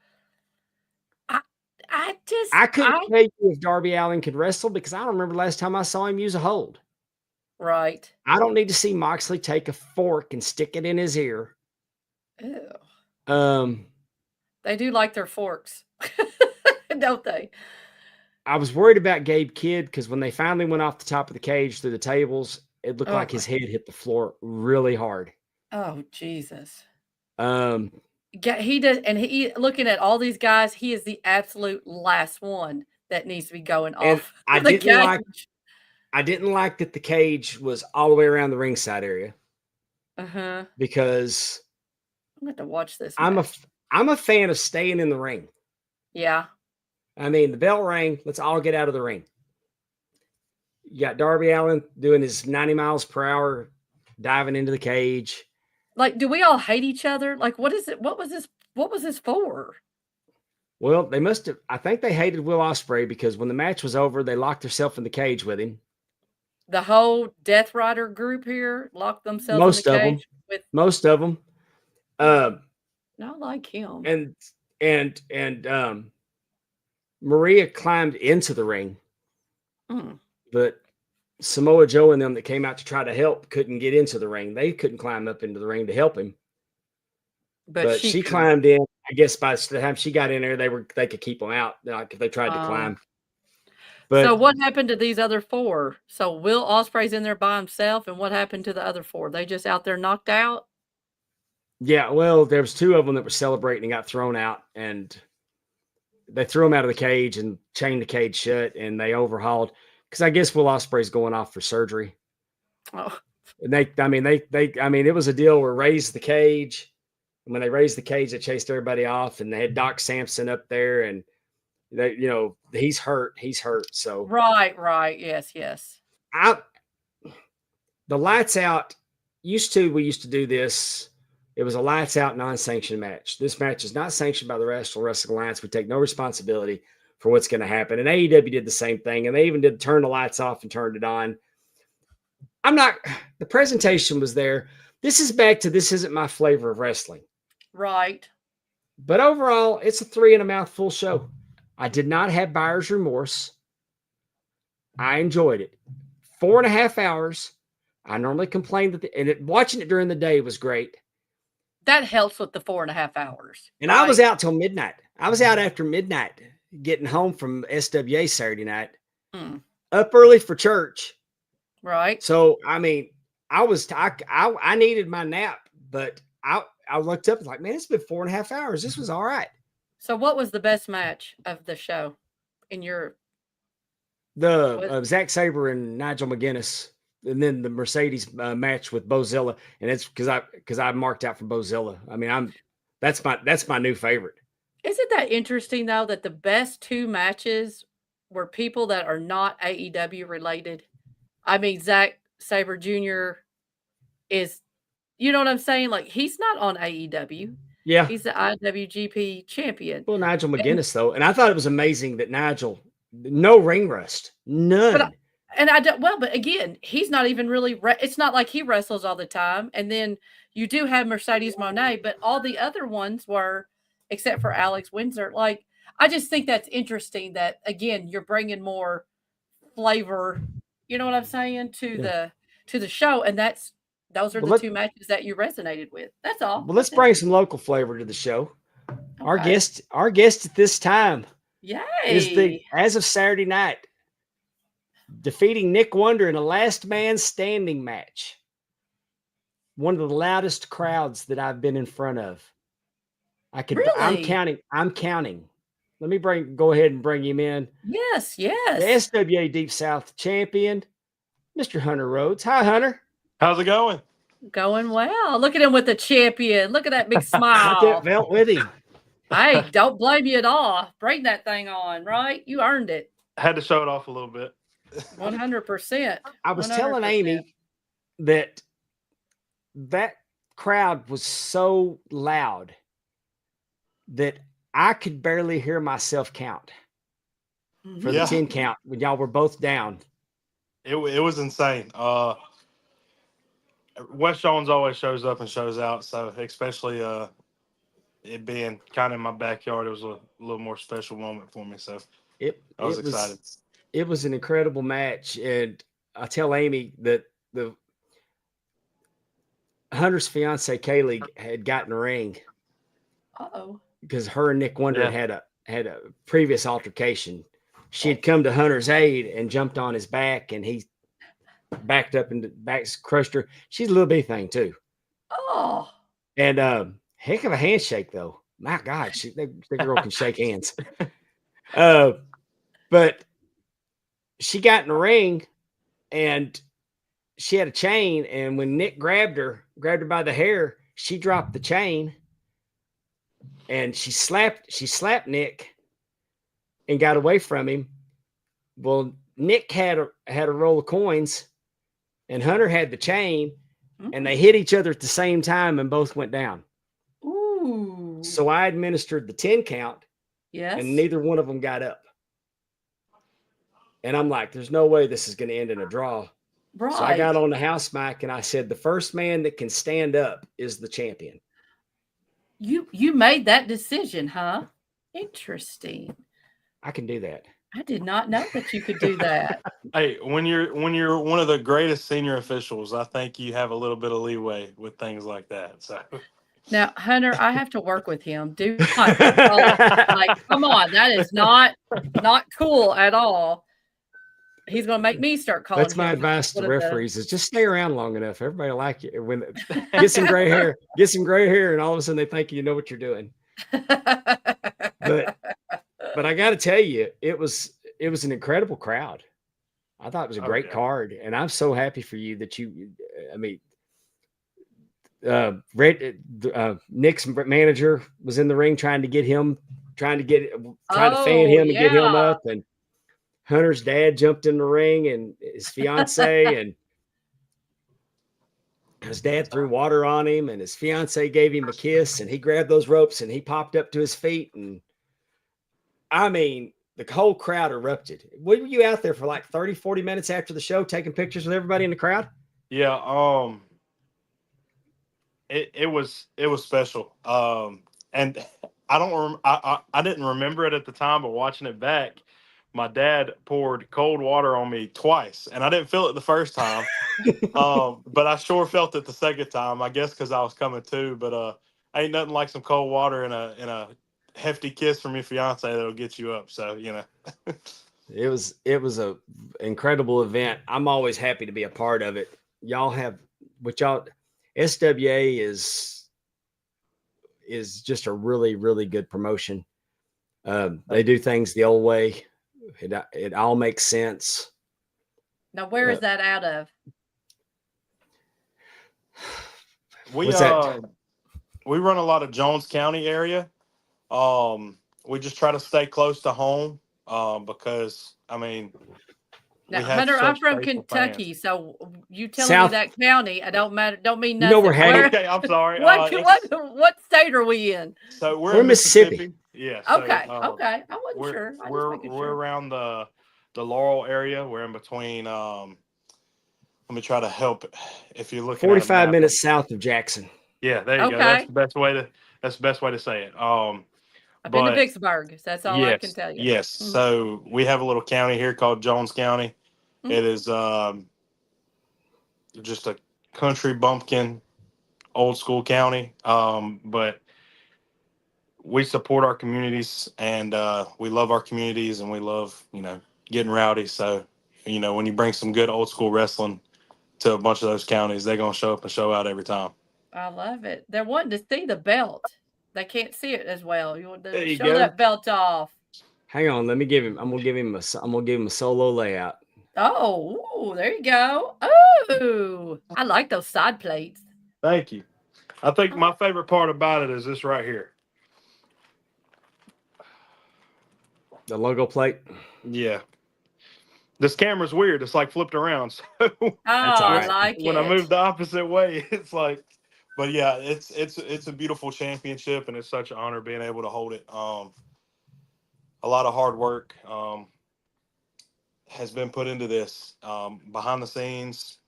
I couldn't tell you if Darby Allin could wrestle because I don't remember the last time I saw him use a hold. Right. I don't need to see Moxley take a fork and stick it in his ear. Ew. Um, They do like their forks, don't they? I was worried about Gabe Kidd because when they finally went off the top of the cage through the tables, it looked Oh like my. his head hit the floor really hard. Oh Jesus. Um, Yeah, he does, and he looking at all these guys, he is the absolute last one that needs to be going and off I the didn't like cage. that the cage was all the way around the ringside area Uh-huh. because I'm going to watch this I'm a match. I'm a fan of staying in the ring. Yeah. I mean, the bell rang. Let's all get out of the ring. You got Darby Allin doing his 90 miles per hour, diving into the cage. Like, do we all hate each other? Like, what is it? What was this? What was this for? Well, they must have. I think they hated Will Ospreay because when the match was over, they locked themselves in the cage with him. The whole Death Rider group here locked themselves in the Most of them. cage with. Most of them. Not like him. And Maria climbed into the ring, but Samoa Joe and them that came out to try to help couldn't get into the ring. They couldn't climb up into the ring to help him. But she climbed in. I guess by the time she got in there, they could keep them out, like if they tried to climb. But so what happened to these other four? So Will Ospreay's in there by himself, and what happened to the other four? They just out there knocked out? yeah, well, there was two of them that were celebrating and got thrown out, and they threw them out of the cage and chained the cage shut, and they overhauled because I guess Will Ospreay's going off for surgery. Oh. And it was a deal where raised the cage. And when they raised the cage, they chased everybody off, and they had Doc Sampson up there, and they, he's hurt. So Right. Yes. The lights out we used to do this. It was a lights out non-sanctioned match. This match is not sanctioned by the Wrestling Alliance. We take no responsibility for what's going to happen. And AEW did the same thing, and they even did turn the lights off and turned it on. The presentation was there. This is back to this isn't my flavor of wrestling. Right. But overall, it's a 3 and a mouthful show. I did not have buyer's remorse. I enjoyed it. 4.5 hours. I normally complain watching it during the day was great. That helps with the 4.5 hours. And right? I was out till midnight. I was out after midnight, getting home from SWA Saturday night. Up early for church. Right. So, I mean, I needed my nap, but I looked up and like, man, it's been 4.5 hours. This was all right. So what was the best match of the show in your? Zack Sabre and Nigel McGuinness, and then the Mercedes match with Bozilla, and it's because I marked out for Bozilla. I mean, that's my new favorite. Isn't that interesting though that the best two matches were people that are not AEW related? I mean, Zack Sabre Jr. is, you know what I'm saying? Like he's not on AEW. Yeah, he's the IWGP champion. Well, Nigel McGuinness though, and I thought it was amazing that Nigel, no ring rust, none. But again, he's not even really. It's not like he wrestles all the time. And then you do have Mercedes Moné, but all the other ones were, except for Alex Windsor. Like I just think that's interesting. That again, you're bringing more flavor. You know what I'm saying to the show, and those are the two matches that you resonated with. That's all. Well, let's bring some local flavor to the show. Okay. Our guest at this time, is as of Saturday night, defeating Nick Wonder in a last man standing match. One of the loudest crowds that I've been in front of. I'm counting. Let me go ahead and bring him in. Yes. The SWA Deep South champion, Mr. Hunter Rhodes. Hi, Hunter. How's it going? Going well. Look at him with the champion. Look at that big smile. I felt with him. Hey, don't blame you at all. Bring that thing on, right? You earned it. I had to show it off a little bit. 100%. I was telling Amy that crowd was so loud that I could barely hear myself count for the 10 count when y'all were both down. It was insane. Wes Jones always shows up and shows out, so especially it being kind of in my backyard, it was a little more special moment for me. So I was excited. It was an incredible match, and I tell Amy that the Hunter's fiance Kaylee had gotten a ring Uh-oh. because her and Nick Wonder Yeah. had a previous altercation. She had come to Hunter's aid and jumped on his back, and he backed up and crushed her. She's a little bitty thing too, Oh. and heck of a handshake though. My God, the girl can shake hands. But she got in the ring, and she had a chain, and when Nick grabbed her by the hair, she dropped the chain, and she slapped Nick and got away from him. Well, Nick had a roll of coins, and Hunter had the chain, and they hit each other at the same time, and both went down. Ooh. So I administered the 10 count, Yes. and neither one of them got up. And I'm like, there's no way this is going to end in a draw. Right. So I got on the house mic and I said, the first man that can stand up is the champion. You made that decision, huh? Interesting. I can do that. I did not know that you could do that. Hey, when you're one of the greatest senior officials, I think you have a little bit of leeway with things like that. So now, Hunter, I have to work with him. Do not like, come on, that is not cool at all. He's going to make me start calling. That's my advice to referees: is just stay around long enough. Everybody will like you. When get some gray hair, and all of a sudden they think you know what you're doing. But I got to tell you, it was an incredible crowd. I thought it was a great card, and I'm so happy for you that you. I mean, Nick's manager was in the ring trying to fan him and get him up, and Hunter's dad jumped in the ring, and his fiance and his dad threw water on him, and his fiance gave him a kiss, and he grabbed those ropes and he popped up to his feet. And I mean, the whole crowd erupted. Were you out there for like 30, 40 minutes after the show taking pictures with everybody in the crowd? Yeah. It was special. And I didn't remember it at the time, but watching it back, my dad poured cold water on me twice, and I didn't feel it the first time. But I sure felt it the second time, I guess because I was coming to. But ain't nothing like some cold water and a hefty kiss from your fiance that'll get you up. So, you know. It was a incredible event. I'm always happy to be a part of it. SWA is just a really, really good promotion. They do things the old way. It all makes sense. Now, where is that out of? We run a lot of Jones County area. We just try to stay close to home because I mean. Now, Hunter, I'm from Kentucky, so you telling me that county, I don't matter. Don't mean nothing. You know we're heading. Okay, I'm sorry. What state are we in? So we're in Mississippi. Yeah. So, okay. I wasn't sure. We're around the Laurel area. We're in between. Let me try to help. If you're looking 45 minutes south of Jackson. Yeah, there you go. That's the best way to say it. I've been to Vicksburg. That's all I can tell you. Yes. Mm-hmm. So we have a little county here called Jones County. Mm-hmm. It is just a country bumpkin, old school county. But we support our communities, and we love our communities, and we love, getting rowdy. So, when you bring some good old school wrestling to a bunch of those counties, they're going to show up and show out every time. I love it. They're wanting to see the belt. They can't see it as well. You want to show that belt off. Hang on, I'm gonna give him a solo layout. Oh, there you go. Oh, I like those side plates. Thank you. I think my favorite part about it is this right here. The logo plate. Yeah. This camera's weird. It's like flipped around. So I like it. When I move the opposite way, it's like. But yeah, it's a beautiful championship, and it's such an honor being able to hold it. A lot of hard work has been put into this behind the scenes,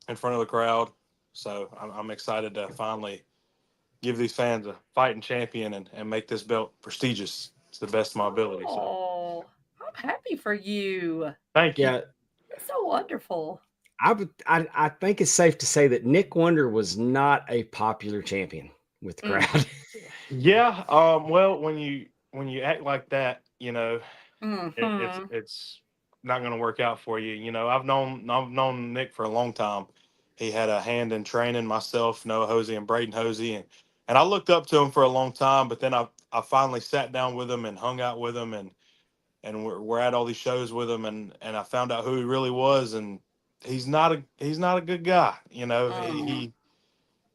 in front of the crowd. So I'm excited to finally give these fans a fighting champion and make this belt prestigious to the best of my ability. Oh, I'm happy for you. Thank you. Yeah, it's so wonderful. I think it's safe to say that Nick Wonder was not a popular champion with the crowd. Yeah. Well, when you act like that, Mm-hmm. it's not going to work out for you. I've known Nick for a long time. He had a hand in training myself, Noah Hosey, and Braden Hosey, and I looked up to him for a long time. But then I finally sat down with him and hung out with him, and we're at all these shows with him, and I found out who he really was, and he's not a good guy. Mm.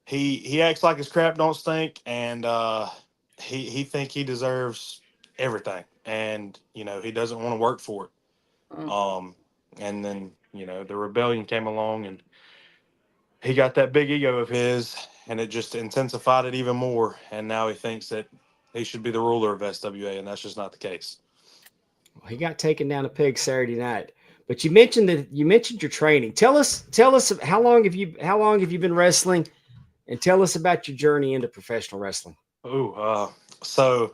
He acts like his crap don't stink, and he think he deserves everything, and he doesn't want to work for it. Mm. And then the rebellion came along, and he got that big ego of his, and it just intensified it even more. And now he thinks that he should be the ruler of SWA, and that's just not the case. He got taken down a pig Saturday night. But you mentioned your training. Tell us how long have you been wrestling, and tell us about your journey into professional wrestling. So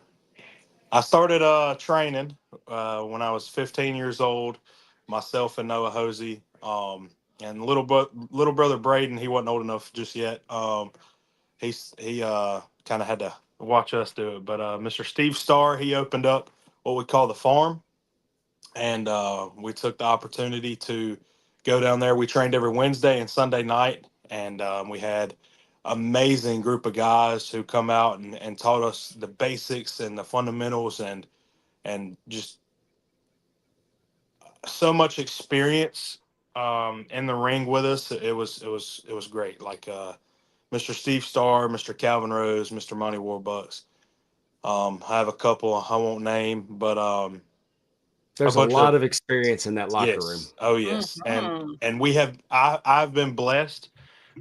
I started training when I was 15 years old. Myself and Noah Hosey, and little brother Braden. He wasn't old enough just yet. He kind of had to watch us do it. But Mr. Steve Starr, he opened up what we call the farm, and we took the opportunity to go down there. We trained every Wednesday and Sunday night, and we had amazing group of guys who come out and taught us the basics and the fundamentals, and just so much experience in the ring with us. It was great. Like Mr. Steve Starr, Mr. Calvin Rose, Mr. Monty Warbucks. I have a couple I won't name, but a There's a bunch lot of of experience in that locker room. yes. Oh yes. Mm-hmm. And we have I've been blessed.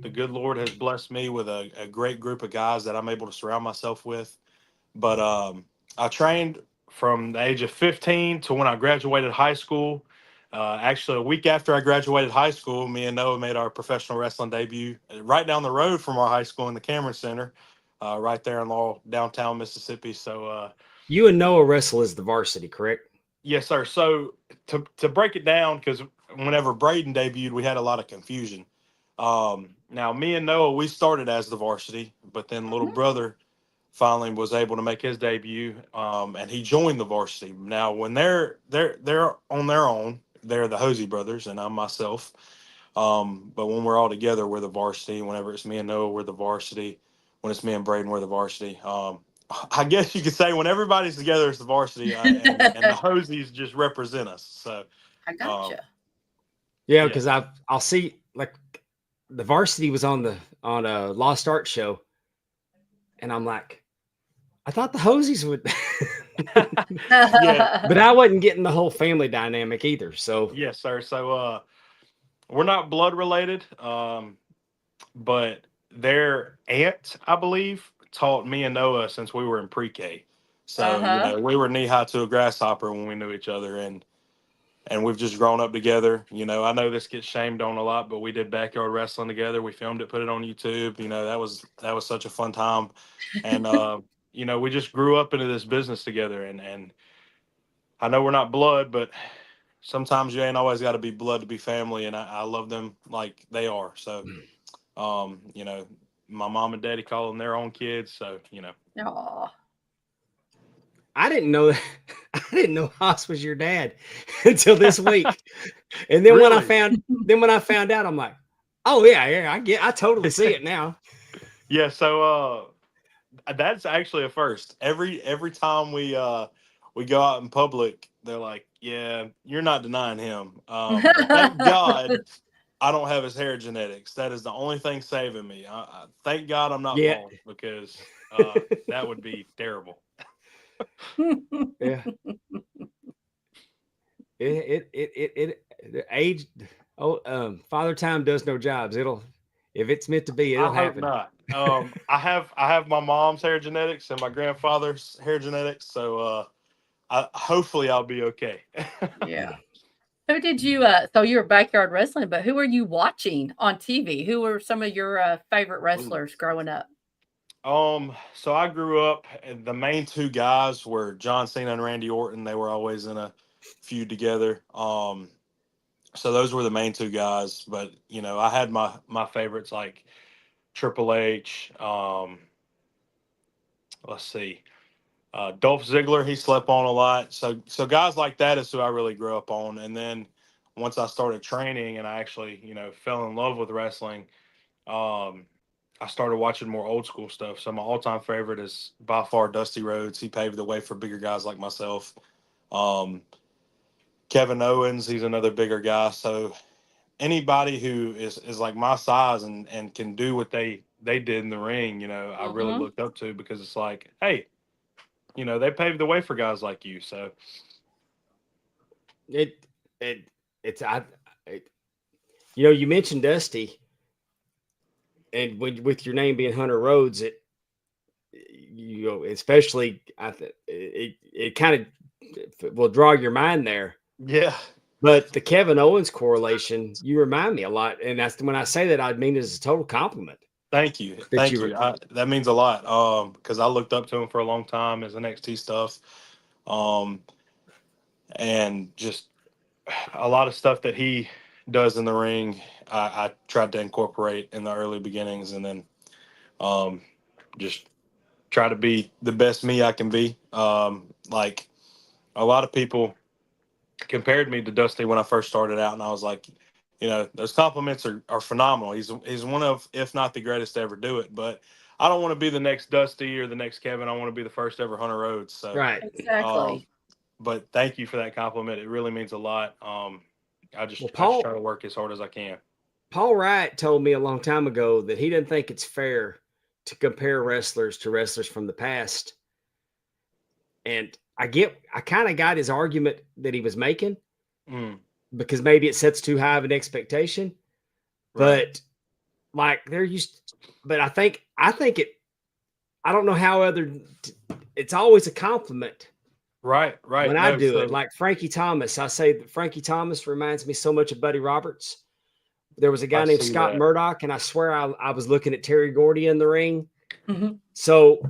The good Lord has blessed me with a great group of guys that I'm able to surround myself with. But I trained from the age of 15 to when I graduated high school. Actually, a week after I graduated high school, me and Noah made our professional wrestling debut right down the road from our high school in the Cameron Center, right there in Laurel, downtown Mississippi. So You and Noah wrestle as the varsity, correct? yes, sir. So to break it down, because whenever Braden debuted, we had a lot of confusion. Now, me and Noah, we started as the varsity, but then little brother finally was able to make his debut, and he joined the varsity. Now, when they're on their own, they're the Hosey brothers, and I'm myself. But when we're all together, we're the varsity. Whenever it's me and Noah, we're the varsity. When it's me and Braden, we're the varsity. I guess you could say when everybody's together, it's the varsity, and the Hoseys just represent us. So, I um, gotcha. Yeah, yeah, because I'll see like the varsity was on a Lost Art show, and I'm like, I thought the Hosies would, yeah, but I wasn't getting the whole family dynamic either. So yes, sir. So, we're not blood related, but their aunt, I believe, taught me and Noah since we were in pre-K. So, Uh-huh. we were knee high to a grasshopper when we knew each other, and we've just grown up together. I know this gets shamed on a lot, but we did backyard wrestling together. We filmed it, put it on YouTube. That was such a fun time, and we just grew up into this business together. And I know we're not blood, but sometimes you ain't always got to be blood to be family, and I love them like they are. So, um, you know, my mom and daddy call them their own kids. So, Aw. I didn't know I didn't know Haas was your dad until this week. And then really, when I found out, I'm like, oh yeah, I totally see it now. yeah. So, that's actually a first. Every time we go out in public, they're like, "Yeah, you're not denying him." But thank God I don't have his hair genetics. That is the only thing saving me. Thank God I'm not Yeah. bald, because that would be terrible. Yeah. The age, Father Time does no jobs. If it's meant to be, I it'll hope happen. not. I have my mom's hair genetics and my grandfather's hair genetics, so hopefully I'll be okay. Yeah. Who did you so you were backyard wrestling, but who are you watching on TV? Who were some of your favorite Ooh. wrestlers growing up? So I grew up, and the main two guys were John Cena and Randy Orton. They were always in a feud together. So those were the main two guys. But you know, I had my favorites like Triple H. Let's see, Dolph Ziggler. He slept on a lot. So guys like that is who I really grew up on. And then once I started training and I actually fell in love with wrestling, I started watching more old school stuff. So my all time favorite is by far Dusty Rhodes. He paved the way for bigger guys like myself. Um, Kevin Owens, he's another bigger guy. So anybody who is like my size and can do what they did in the ring, I really looked up to, because it's like, hey, they paved the way for guys like you. So you mentioned Dusty, and with your name being Hunter Rhodes, especially it kind of will draw your mind there. Yeah. But the Kevin Owens correlation, you remind me a lot. And that's when I say that, I mean it as a total compliment. Thank you. Thank you. That means a lot. Because I looked up to him for a long time as NXT stuff. And just a lot of stuff that he does in the ring, I tried to incorporate in the early beginnings, and then just try to be the best me I can be. Like a lot of people compared me to Dusty when I first started out, and I was like, those compliments are phenomenal. He's one of, if not the greatest to ever do it. But I don't want to be the next Dusty or the next Kevin. I want to be the first ever Hunter Rhodes. So right, exactly. But thank you for that compliment. It really means a lot. I just try to work as hard as I can. Paul Wright told me a long time ago that he didn't think it's fair to compare wrestlers to wrestlers from the past. And I kind of got his argument that he was making, because maybe it sets too high of an expectation. Right. But like but I think it, I don't know how it's always a compliment. Right. When I do it, like Frankie Thomas, I say that Frankie Thomas reminds me so much of Buddy Roberts. There was a guy named Scott Murdoch, and I swear I was looking at Terry Gordy in the ring. Mm-hmm. So,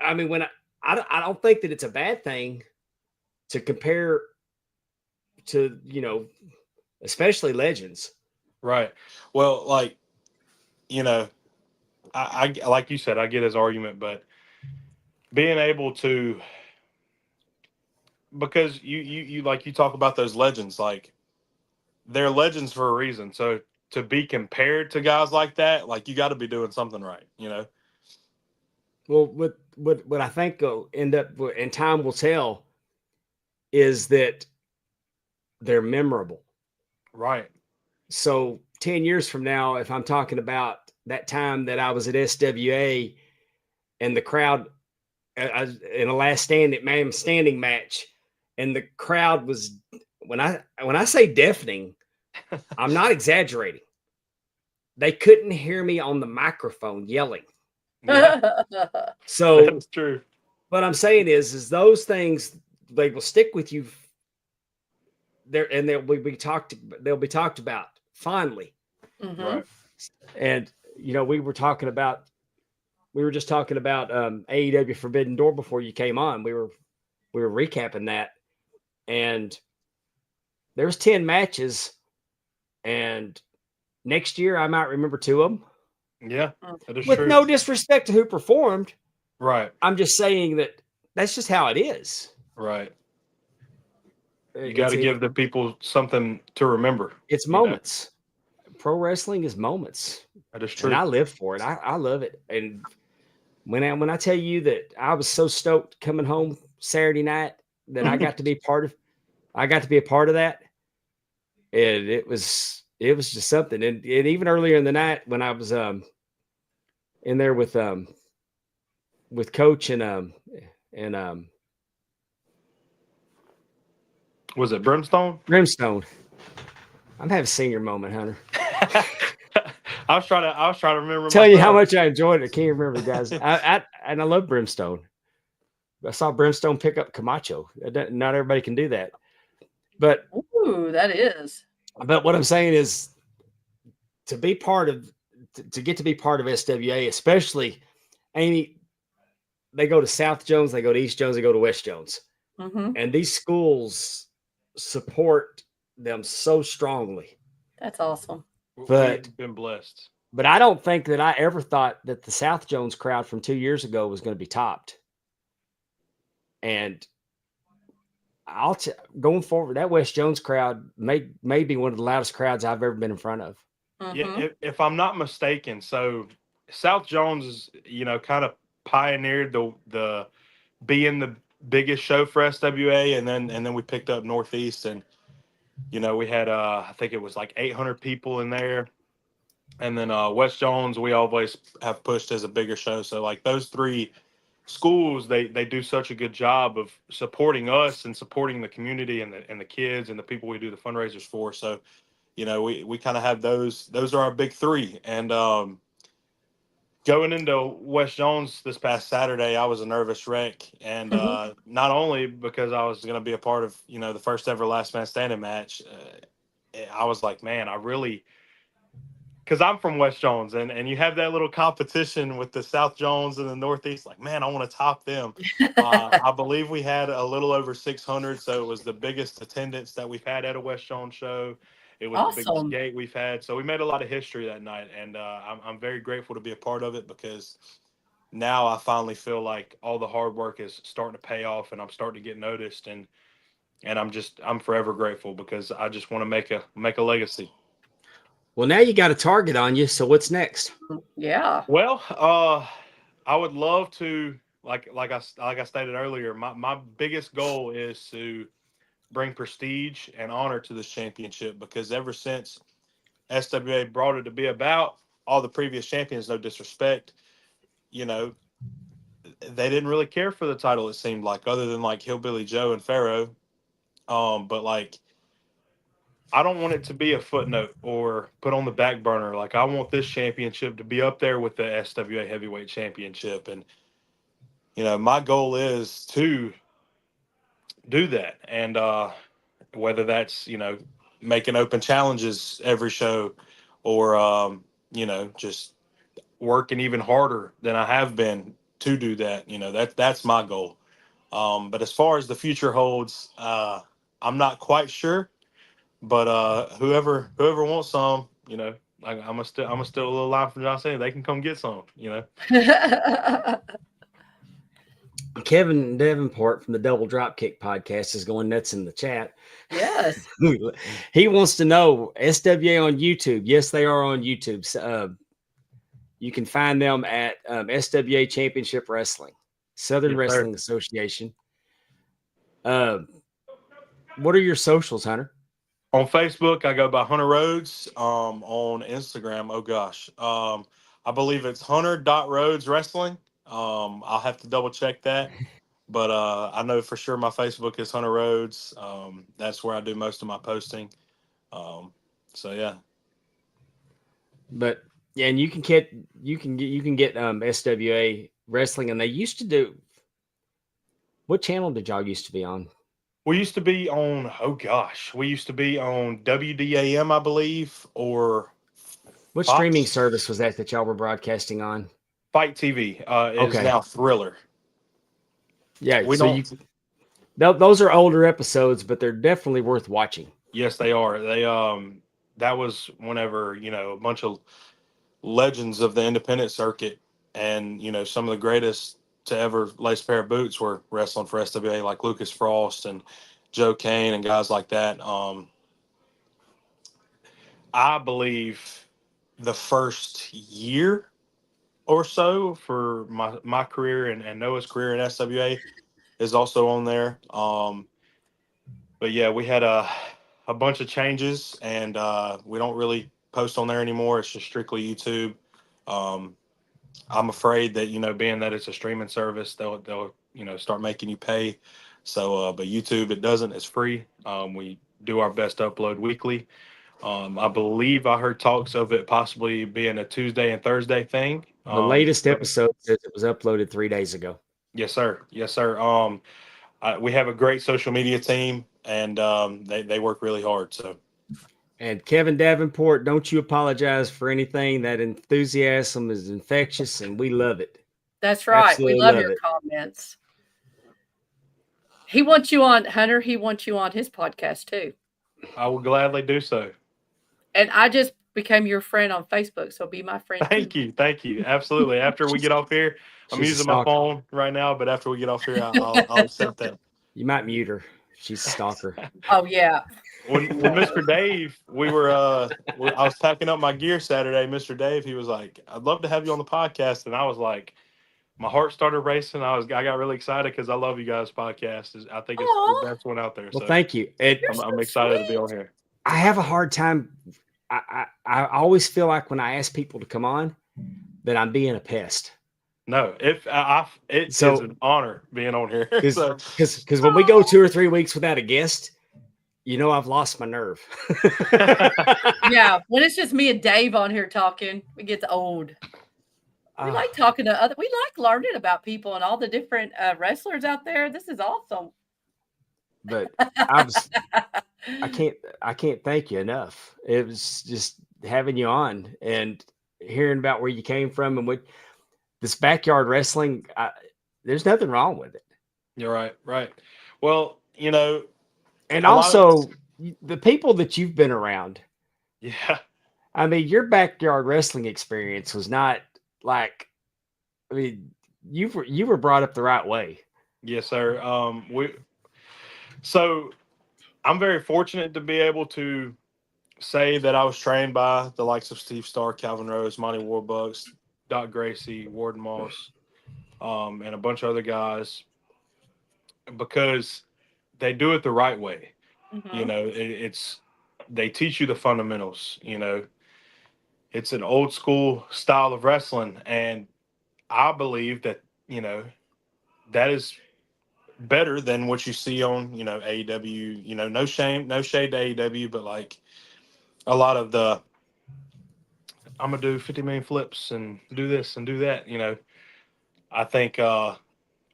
I mean, when I don't think that it's a bad thing to compare to, especially legends. Right. Well, like, I like you said, I get his argument, but being able to, because you like you talk about those legends, like they're legends for a reason. So to be compared to guys like that, like you got to be doing something right, Well, what I think will end up, and time will tell, is that they're memorable. Right. So 10 years from now, if I'm talking about that time that I was at SWA and the crowd in a last standing match, and the crowd was, when I say deafening, I'm not exaggerating. They couldn't hear me on the microphone yelling. Yeah. So that's true. What I'm saying is those things, they will stick with you there, and they'll be talked about fondly. Mm-hmm. Right. And we were just talking about AEW Forbidden Door before you came on. We were recapping that, and there's 10 matches, and next year I might remember 2 of them. Yeah, that is with true. no disrespect to who performed. Right. I'm just saying that's just how it is. Right. You got to give the people something to remember. It's moments. Pro wrestling is moments. That is true. And I live for it. I love it. And when I tell you that I was so stoked coming home Saturday night that I got to be a part of that, and it was just something. And even earlier in the night when I was in there with Coach and was it Brimstone? Brimstone. I'm having a senior moment, Hunter. I was trying to remember. Tell you how much I enjoyed it. I can't remember, guys. And I love Brimstone. I saw Brimstone pick up Camacho. Not everybody can do that. But ooh, that is. But what I'm saying is to get to be part of SWA, especially Amy, they go to South Jones, they go to East Jones, they go to West Jones. Mm-hmm. And these schools support them so strongly. That's awesome. But we've been blessed. But I don't think that I ever thought that the South Jones crowd from 2 years ago was going to be topped. And going forward, that West Jones crowd may be one of the loudest crowds I've ever been in front of. Yeah, if I'm not mistaken, so South Jones is, kind of pioneered the being the biggest show for SWA, and then we picked up Northeast, and we had I think it was like 800 people in there, and then West Jones we always have pushed as a bigger show. So like those three schools, they do such a good job of supporting us and supporting the community and the kids and the people we do the fundraisers for. So we kind of have those are our big three. And going into West Jones this past Saturday, I was a nervous wreck, and not only because I was going to be a part of the first ever last man standing match. I was like, man, I really, because I'm from West Jones, and you have that little competition with the South Jones and the Northeast. Like, man, I want to top them. I believe we had a little over 600, so it was the biggest attendance that we've had at a West Jones show. It was the biggest gate we've had, so we made a lot of history that night, and I'm very grateful to be a part of it, because now I finally feel like all the hard work is starting to pay off, and I'm starting to get noticed, and I'm forever grateful, because I just want to make a legacy. Well, now you got a target on you. So what's next? Yeah. Well, I would love to, like I stated earlier, my biggest goal is to bring prestige and honor to this championship, because ever since SWA brought it to be about, all the previous champions, no disrespect, they didn't really care for the title, it seemed like, other than like Hillbilly Joe and Pharaoh. But like, I don't want it to be a footnote or put on the back burner. Like, I want this championship to be up there with the SWA Heavyweight Championship. And, my goal is to do that. And whether that's, making open challenges every show, or, just working even harder than I have been to do that, that's my goal. But as far as the future holds, I'm not quite sure. But whoever wants some, I'm gonna steal a little line from John Cena. They can come get some, Kevin Davenport from the Double Dropkick podcast is going nuts in the chat. Yes. He wants to know SWA on YouTube. Yes, they are on YouTube. You can find them at SWA Championship Wrestling, Southern Wrestling Association. What are your socials, Hunter? On Facebook, I go by Hunter Rhodes. On Instagram, oh gosh, I believe it's Hunter.Rhodes Wrestling. I'll have to double check that, but I know for sure my Facebook is Hunter Rhodes. That's where I do most of my posting. So yeah. But yeah, and you can get SWA Wrestling, and they used to do. What channel did y'all used to be on? We used to be on, we used to be on WDAM, I believe, or what Fox? Streaming service was that y'all were broadcasting on? Fight TV is now Thriller. Yeah, those are older episodes, but they're definitely worth watching. Yes, they are. They that was whenever, a bunch of legends of the independent circuit, and some of the greatest to ever lace a pair of boots were wrestling for SWA, like Lucas Frost and Joe Kane and guys like that. I believe the first year or so for my career and Noah's career in SWA is also on there. But yeah, we had a bunch of changes, and we don't really post on there anymore. It's just strictly YouTube. I'm afraid that, being that it's a streaming service, they'll start making you pay. So, but YouTube, it doesn't. It's free. We do our best to upload weekly. I believe I heard talks of it possibly being a Tuesday and Thursday thing. The latest episode says it was uploaded 3 days ago. Yes, sir. Yes, sir. We have a great social media team, and they work really hard. So. And Kevin Davenport, don't you apologize for anything. That enthusiasm is infectious, and we love it. That's right. Absolutely we love your comments. He wants you on, Hunter. He wants you on his podcast too. I will gladly do so. And I just became your friend on Facebook, so be my friend too. Thank you. Absolutely. After we get off here, I'm She's a using my stalker. phone right now, but after we get off here, I'll accept that. You might mute her. She's a stalker. Oh yeah. When Mr. Dave, I was packing up my gear Saturday. Mr. Dave, he was like, "I'd love to have you on the podcast," and I was like, my heart started racing. I got really excited because I love you guys' podcast. I think it's Aw. the best one out there. Well, So thank you. I'm excited to be on sweet. here. I have a hard time. I always feel like when I ask people to come on, that I'm being a pest. No, it's an honor being on here. Because when we go 2 or 3 weeks without a guest, I've lost my nerve. Yeah, when it's just me and Dave on here talking, it gets old. We like talking to we like learning about people and all the different wrestlers out there. This is awesome. But I can't thank you enough. It was just having you on and hearing about where you came from and what this backyard wrestling. There's nothing wrong with it. You're right. Well, and also the people that you've been around. Yeah. I mean, your backyard wrestling experience was not like, I mean, you were brought up the right way. Yes, sir. So I'm very fortunate to be able to say that I was trained by the likes of Steve Starr, Calvin Rose, Monty Warbucks, Doc Gracie, Warden Moss, and a bunch of other guys, because they do it the right way. Mm-hmm. They teach you the fundamentals. It's an old school style of wrestling, and I believe that that is better than what you see on AEW. No shade to AEW, but like a lot of the I'm gonna do 50 million flips and do this and do that. I think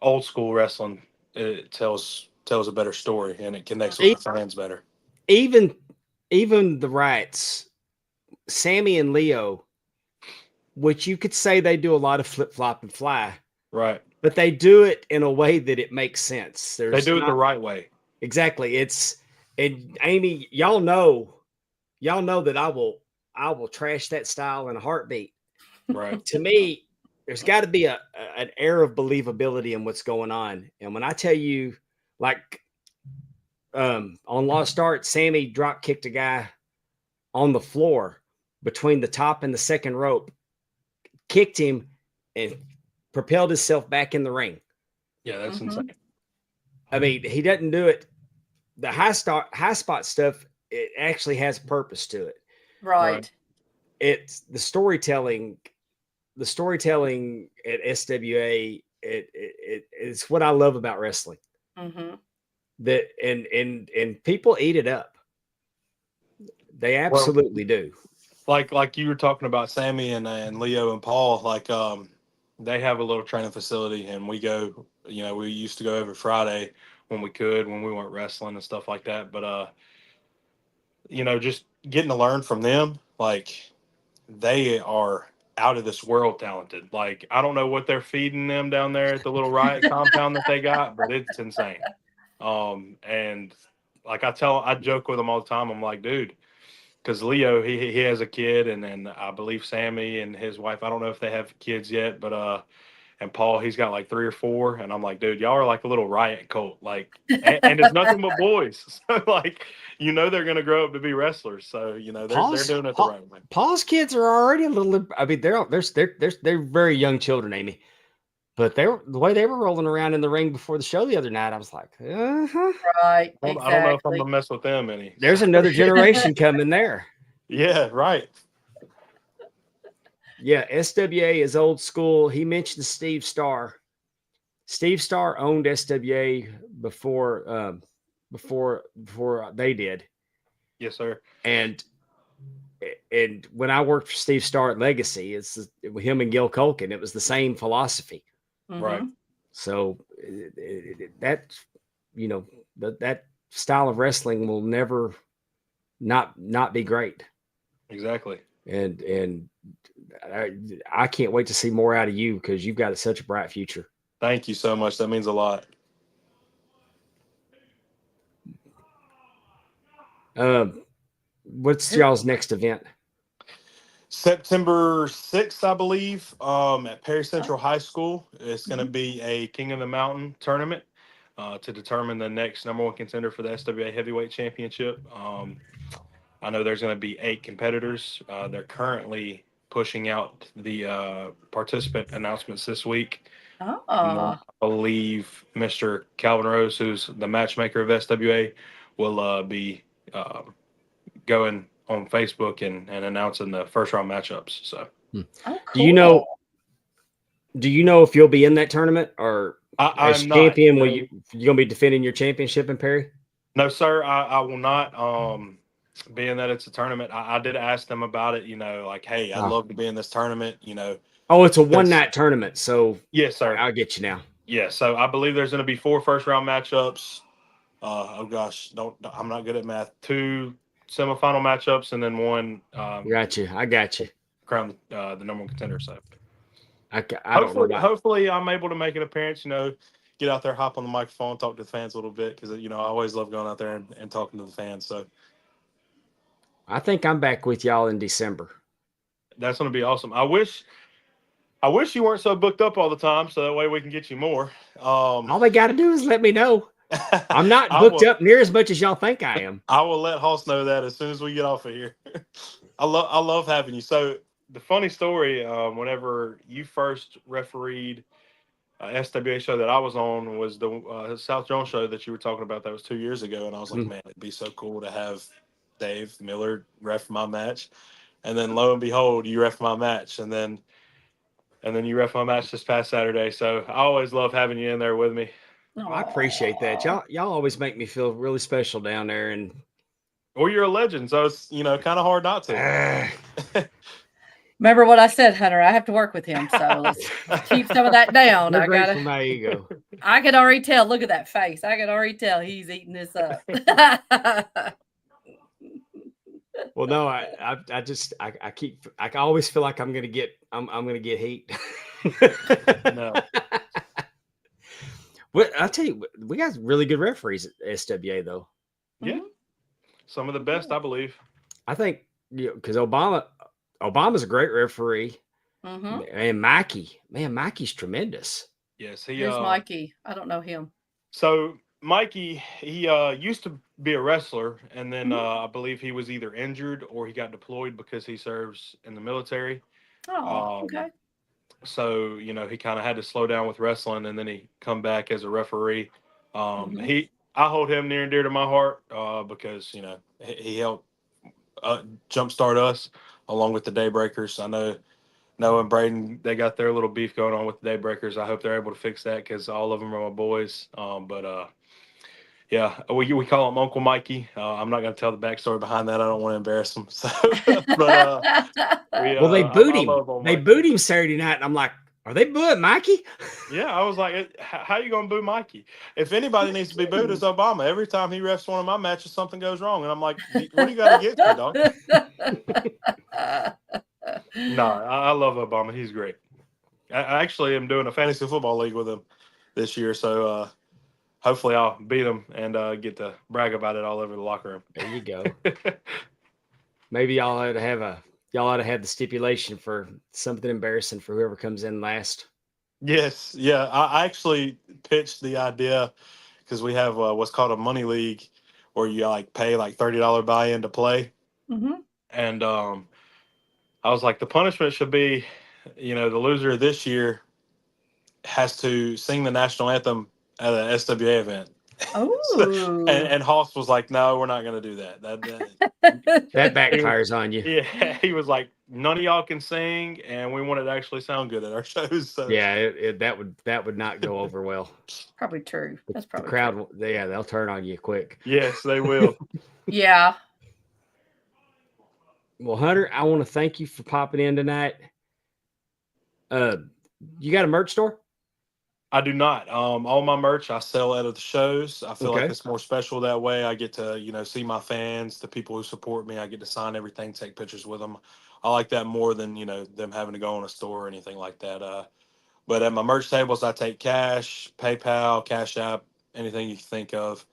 old school wrestling, it tells a better story and it connects with the fans better. Even the Rights, Sammy and Leo, which you could say they do a lot of flip flop and fly, right? But they do it in a way that it makes sense. They do it the right way. Exactly. And Amy, y'all know that I will trash that style in a heartbeat. Right. To me, there's got to be an air of believability in what's going on. And when I tell you, like on Lost Art, Sammy drop kicked a guy on the floor between the top and the second rope, kicked him, and propelled himself back in the ring. Yeah, that's insane. I mean, he doesn't do it. The high spot stuff, it actually has purpose to it. Right. It's the storytelling at SWA. It's what I love about wrestling. Mm-hmm. That and people eat it up. They absolutely do. Like you were talking about Sammy and Leo and Paul, like they have a little training facility, and we go. We used to go every Friday when we could, when we weren't wrestling and stuff like that. But just getting to learn from them, like they are out of this world talented. Like I don't know what they're feeding them down there at the little riot compound that they got, but it's insane. And like I joke with them all the time. I'm like, dude, because Leo, he has a kid, and then I believe Sammy and his wife, I don't know if they have kids yet, but and Paul, he's got like 3 or 4, and I'm like, dude, y'all are like a little riot cult, like, and it's nothing but boys. So like, they're gonna grow up to be wrestlers. So they're doing it the right way. Paul's kids are already a little. I mean, they're very young children, Amy. But the way they were rolling around in the ring before the show the other night, I was like, right. Exactly. I don't know if I'm gonna mess with them any. There's another generation coming there. Yeah, right. Yeah, SWA is old school. He mentioned Steve Starr. Steve Starr owned SWA before they did. Yes, sir. And when I worked for Steve Starr at Legacy, it's him and Gil Culkin. It was the same philosophy. Mm-hmm. Right. So that style of wrestling will never not be great. Exactly. And I can't wait to see more out of you because you've got such a bright future. Thank you so much. That means a lot. What's y'all's next event? September 6th, I believe, at Perry Central High School. It's going to be a King of the Mountain tournament to determine the next number one contender for the SWA Heavyweight Championship. I know there's going to be 8 competitors. They're currently pushing out the participant announcements this week. Oh. I believe Mr. Calvin Rose, who's the matchmaker of SWA, will be going on Facebook and announcing the first round matchups. So, Oh, cool. Do you know if you'll be in that tournament, or as I'm champion, not. you gonna be defending your championship in Perry? No, sir, I will not. Being that it's a tournament, I did ask them about it. Like, hey, I'd love to be in this tournament. Oh, it's a one-night tournament, so yes, sir. I'll get you now. Yeah, so I believe there's going to be 4 first round matchups. Oh gosh, I'm not good at math. 2 semifinal matchups and then 1. Got you. I got you. Crown the number one contender. So I don't know. Hopefully, I'm able to make an appearance. Get out there, hop on the microphone, talk to the fans a little bit because I always love going out there and talking to the fans. So I think I'm back with y'all in December. That's going to be awesome. I wish you weren't so booked up all the time, so that way we can get you more. All they got to do is let me know. I'm not booked up near as much as y'all think I am. I will let Hoss know that as soon as we get off of here. I love having you. So the funny story, whenever you first refereed SWA show that I was on was the South Jones show that you were talking about. That was 2 years ago, and I was like, man, it'd be so cool to have Dave Miller ref my match. And then lo and behold, you ref my match, and then you ref my match this past Saturday. So I always love having you in there with me. Oh, I appreciate that. Y'all always make me feel really special down there, and well, you're a legend, so it's kind of hard not to. Remember what I said, Hunter? I have to work with him, so let's keep some of that down. I got my ego. I can already tell. Look at that face. I can already tell he's eating this up. Well, no, I always feel like I'm gonna get heat. No. Well, I'll tell you, we got really good referees at SWA though. Yeah, some of the best, I believe. I think because Obama's a great referee, and Mikey's tremendous. Yes, Who's Mikey? I don't know him. So Mikey, he used to be a wrestler, and then I believe he was either injured or he got deployed because he serves in the military. Oh, okay. So he kind of had to slow down with wrestling, and then he come back as a referee. I hold him near and dear to my heart because he helped jumpstart us along with the Daybreakers. I know Noah and Braden, they got their little beef going on with the Daybreakers. I hope they're able to fix that because all of them are my boys. Yeah, we call him Uncle Mikey. I'm not going to tell the backstory behind that. I don't want to embarrass him. So, but they booed him. They booed him Saturday night, and I'm like, are they booing Mikey? Yeah, I was like, how you going to boo Mikey? If anybody needs to be booed, it's Obama. Every time he refs one of my matches, something goes wrong, and I'm like, what do you got against me, dog? No, I love Obama. He's great. I actually am doing a fantasy football league with him this year, so hopefully I'll beat him and get to brag about it all over the locker room. There you go. Maybe y'all ought to have the stipulation for something embarrassing for whoever comes in last. Yes, yeah. I actually pitched the idea because we have what's called a money league, where you pay $30 buy-in to play, and I was like, the punishment should be, the loser this year has to sing the national anthem at an SWA event. Oh. and Hoss was like, no, we're not going to do that. That backfires on you. Yeah, he was like, none of y'all can sing, and we want it to actually sound good at our shows. So. Yeah, that would not go over well. Probably true. That's probably the crowd. True. They'll turn on you quick. Yes, they will. Yeah. Well, Hunter, I want to thank you for popping in tonight. You got a merch store? I do not. All my merch I sell out of the shows. I feel like it's more special that way. I get to, see my fans, the people who support me. I get to sign everything, take pictures with them. I like that more than, them having to go in a store or anything like that. But at my merch tables, I take cash, PayPal, Cash App, anything you can think of.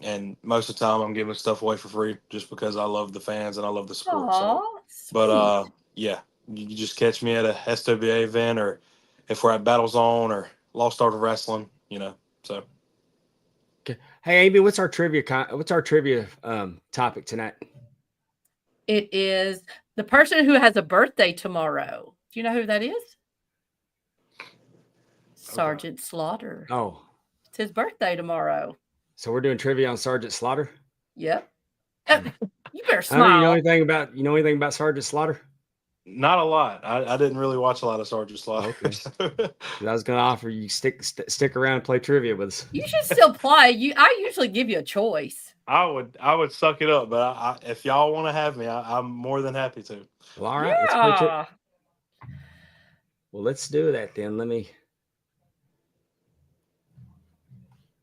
And most of the time I'm giving stuff away for free just because I love the fans and I love the sport. Aw, But sweet. yeah, you just catch me at a SWA event, or if we're at Battle Zone or Lost Art of Wrestling, so. Okay. Hey, Amy, what's our trivia topic tonight? It is the person who has a birthday tomorrow. Do you know who that is? Sergeant Slaughter. Oh, It's his birthday tomorrow. so we're doing trivia on Sergeant Slaughter. Yep. You better Hunter, smile. you know anything about Sergeant Slaughter? Not a lot. I didn't really watch a lot of Sergeant Slaughter. Okay. I was going to offer you stick around and play trivia with us. You should still play. I usually give you a choice. I would suck it up, but if y'all want to have me, I'm more than happy to. Well, all right. Yeah. Let's play well, let's do that then.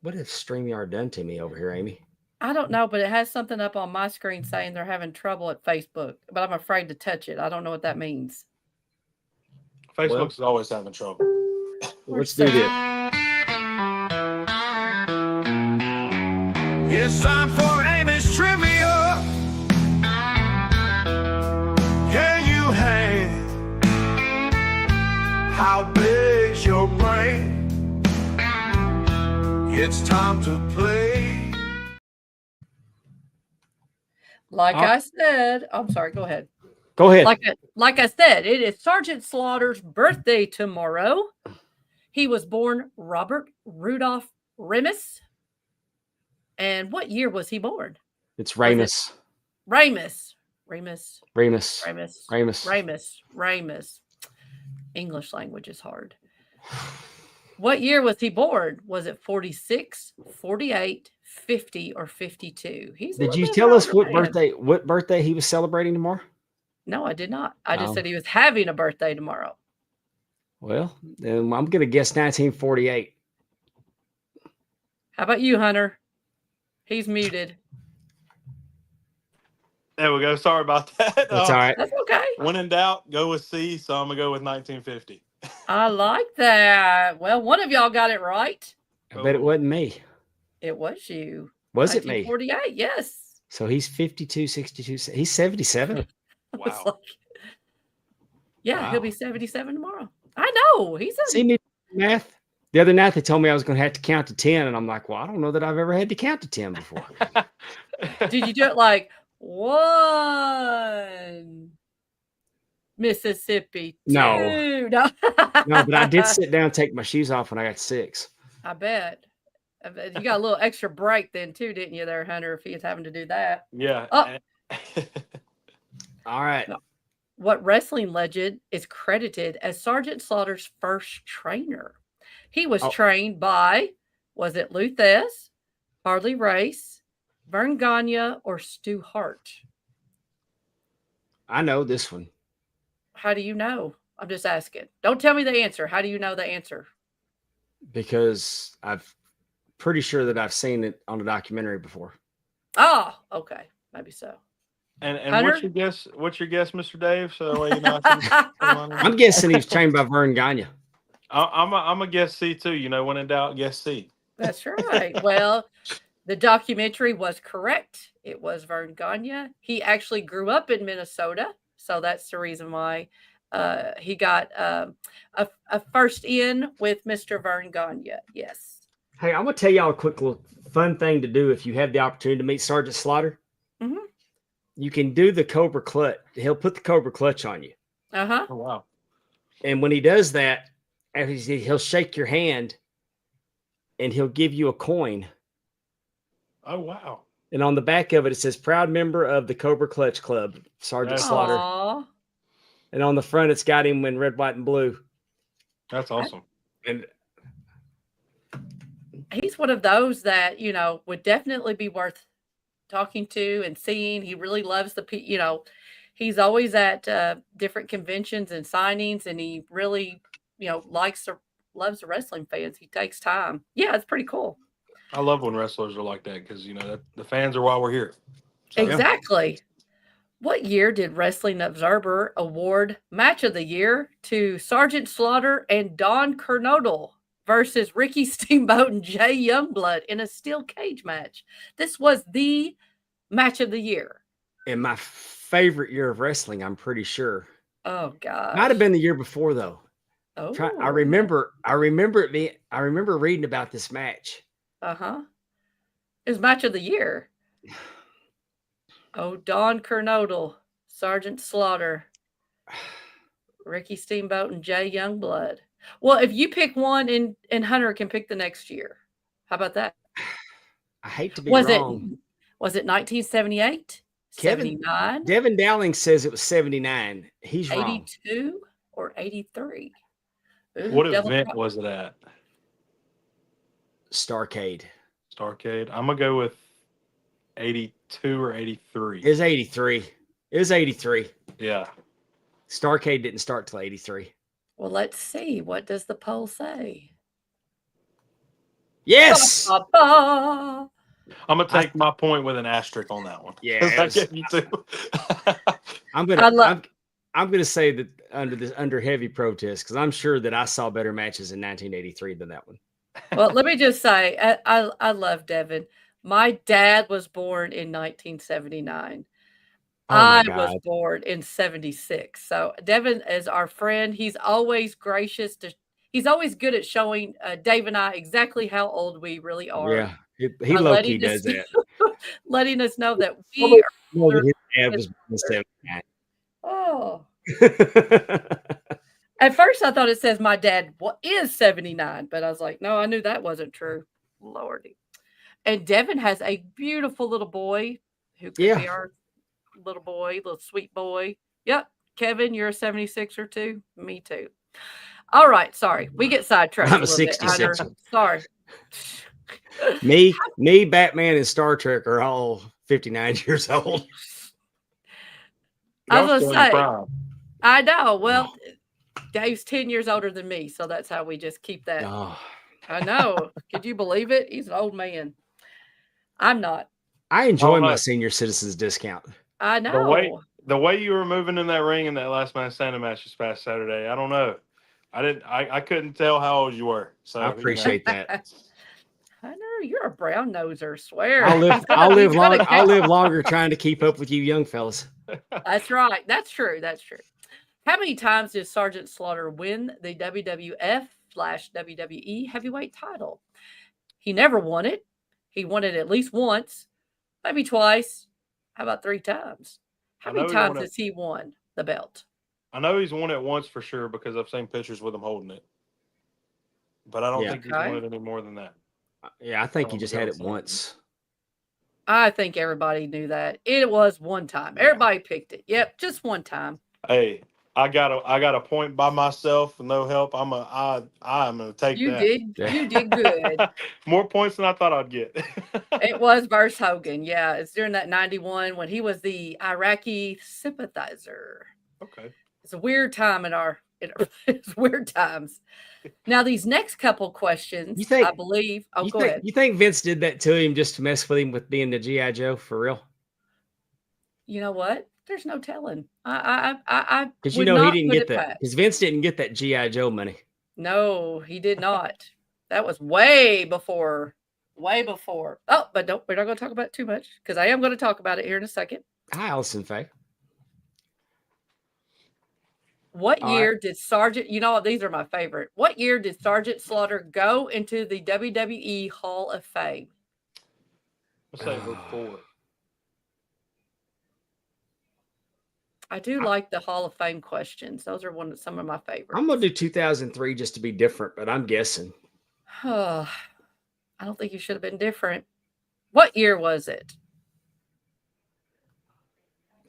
What has StreamYard done to me over here, Amy? I don't know, but it has something up on my screen saying they're having trouble at Facebook, but I'm afraid to touch it. I don't know what that means. Facebook's always having trouble. Let's do this. It's time for Amy's trivia. Can you hang? How big's your brain? It's time to play. Like I said, I'm sorry, go ahead. Go ahead. Like I said, it is Sergeant Slaughter's birthday tomorrow. He was born Robert Rudolph Remus. And what year was he born? It's Ramus. Ramus. English language is hard. What year was he born? Was it 46, 48, 50, or 52? Did you tell us what birthday he was celebrating tomorrow? No, I did not. I just said he was having a birthday tomorrow. Well, then I'm going to guess 1948. How about you, Hunter? He's muted. There we go. Sorry about that. That's all right. That's okay. When in doubt, go with C. So I'm going to go with 1950. I like that. Well, one of y'all got it right. I bet it wasn't me. It was you. Was it me? 48, yes. So he's 52, 62. He's 77. Wow. Wow. He'll be 77 tomorrow. I know. See me math. The other night they told me I was going to have to count to 10, and I'm like, well, I don't know that I've ever had to count to 10 before. Did you do it like 1 Mississippi? 2? No. No, but I did sit down and take my shoes off when I got 6. I bet. You got a little extra break then too, didn't you there, Hunter, if he was having to do that? Yeah. Oh. All right. What wrestling legend is credited as Sergeant Slaughter's first trainer? He was trained by, was it Luthez, Harley Race, Vern Gagne, or Stu Hart? I know this one. How do you know? I'm just asking. Don't tell me the answer. How do you know the answer? Because I'm pretty sure that I've seen it on a documentary before. Oh, okay. Maybe so. And what's your guess? What's your guess, Mr. Dave? So I'm guessing he was trained by Vern Gagne. I'm a guess C too. When in doubt, guess C. That's right. Well, the documentary was correct. It was Vern Gagne. He actually grew up in Minnesota, so that's the reason why he got a first in with Mr. Vern Gagne. Yes. Hey, I'm gonna tell y'all a quick little fun thing to do if you have the opportunity to meet Sergeant Slaughter. Mm-hmm. You can do the Cobra clutch. He'll put the Cobra clutch on you. Uh-huh. Oh, wow. And when he does that, he'll shake your hand and he'll give you a coin. Oh, wow. And on the back of it, it says, proud member of the Cobra Clutch Club, Sergeant Slaughter. Aww. And on the front, it's got him in red, white, and blue. That's awesome. And he's one of those that, would definitely be worth talking to and seeing. He really loves he's always at different conventions and signings, and he really, loves the wrestling fans. He takes time. Yeah, it's pretty cool. I love when wrestlers are like that because, the fans are why we're here. So, exactly. Yeah. What year did Wrestling Observer award Match of the Year to Sergeant Slaughter and Don Kernodle? versus Ricky Steamboat and Jay Youngblood in a steel cage match. This was the match of the year. In my favorite year of wrestling, I'm pretty sure. Oh gosh. Might have been the year before though. Oh, I remember reading about this match. Uh-huh. It was match of the year. Oh, Don Kernodle, Sergeant Slaughter, Ricky Steamboat, and Jay Youngblood. Well, if you pick one and Hunter can pick the next year. How about that? I hate to be wrong. Was it 1978? 79? Devin Dowling says it was 79. He's 82 wrong. Or 83? Ooh, What event was it at? Starcade. I'm gonna go with 82 or 83. It was 83. It was 83. Yeah. Starcade didn't start till 83. Well, let's see. What does the poll say? Yes. Ba, ba, ba. I'm gonna take my point with an asterisk on that one. Yeah. I'm gonna say that under heavy protest because I'm sure that I saw better matches in 1983 than that one. Well, let me just say, I love Devin. My dad was born in 1979. I was born in 76. So Devin is our friend. He's always gracious he's always good at showing Dave and I exactly how old we really are. Yeah, he low-key does that. Letting us know that we are. His dad was born in 79. Oh. At first, I thought it says my dad is 79, but I was like, no, I knew that wasn't true. Lordy. And Devin has a beautiful little boy who could be our little sweet boy. Yep. Kevin, you're a 76er too. Me too. All right. Sorry. We get sidetracked. I'm a 66. Sorry. Me, Batman, and Star Trek are all 59 years old. I was going to say, I know. Well, Dave's 10 years older than me, so that's how we just keep that. Oh. I know. Could you believe it? He's an old man. I'm not. I enjoy my senior citizens discount. I know. The way you were moving in that ring in that last man standing match this past Saturday, I don't know. I couldn't tell how old you were. So I appreciate that. I know you're a brown noser, swear. I'll live longer trying to keep up with you young fellas. That's right. That's true. How many times did Sergeant Slaughter win the WWF/WWE heavyweight title? He never won it. He won it at least once, maybe twice. How about 3 times? How many times has he won the belt? I know he's won it once for sure because I've seen pictures with him holding it. But I don't think he's won it any more than that. Yeah, I think he just had it once. I think everybody knew that. It was one time. Everybody picked it. Yep, just one time. Hey, I got a point by myself, no help. I'm gonna take you that. You did good. More points than I thought I'd get. It was versus Hogan. Yeah, it's during that 91 when he was the Iraqi sympathizer. Okay. It's a weird time it's weird times. Now these next couple questions, I believe. Oh, go ahead. You think Vince did that to him just to mess with him with being the G.I. Joe for real? You know what? There's no telling. I because he didn't get that. Because Vince didn't get that G.I. Joe money. No, he did not. That was way before. Oh, but we're not going to talk about it too much because I am going to talk about it here in a second. Hi, Allison Faye. What year did Sergeant? You know what? These are my favorite. What year did Sergeant Slaughter go into the WWE Hall of Fame? Let's say 04. I do like the Hall of Fame questions. Those are some of my favorites. I'm gonna do 2003 just to be different, but I'm guessing. I don't think you should have been different. What year was it?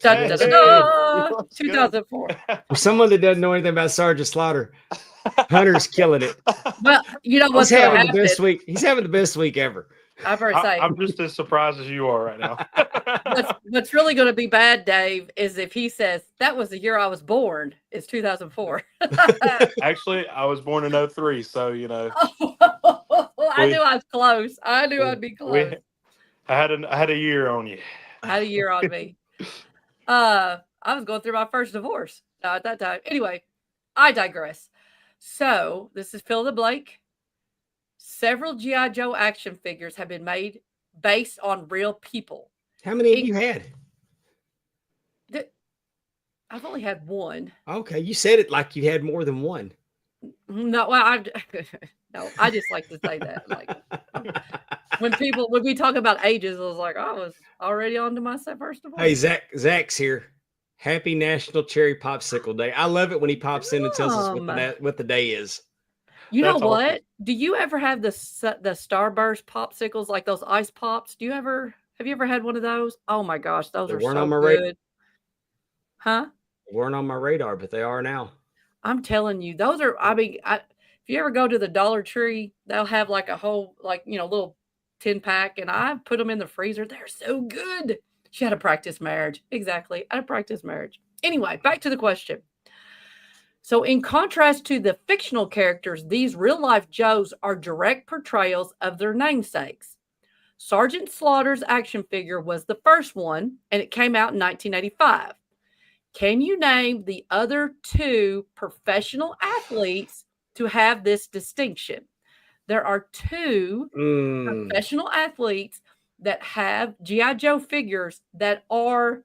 2004. For someone that doesn't know anything about Sergeant Slaughter, Hunter's killing it. Well, you know what's having the best week. He's having the best week ever. I'm just as surprised as you are right now. What's really going to be bad, Dave, is if he says that was the year I was born. It's 2004. Actually, I was born in 03, so you know. I knew I was close. I knew I'd be close. I had a year on you. I had a year on me. I was going through my first divorce at that time. Anyway, I digress. So this is fill the blank. Several G.I. Joe action figures have been made based on real people. How many have you had? I've only had one. Okay, you said it like you had more than one. No, well, no, I just like to say that. Like when we talk about ages, I was like, I was already on to my first of all. Hey, Zach's here. Happy National Cherry Popsicle Day. I love it when he pops in and tells us what the day is. You know what? Awesome. Do you ever have the Starburst popsicles, like those ice pops? Have you ever had one of those? Oh my gosh, those are so good. Huh? They weren't on my radar, but they are now. I'm telling you, those are, if you ever go to the Dollar Tree, they'll have like a whole, little 10-pack, and I put them in the freezer. They're so good. She had a practice marriage. Exactly. I had a practice marriage. Anyway, back to the question. So in contrast to the fictional characters, these real-life Joes are direct portrayals of their namesakes. Sergeant Slaughter's action figure was the first one, and it came out in 1985. Can you name the other two professional athletes to have this distinction? There are two professional athletes that have G.I. Joe figures that are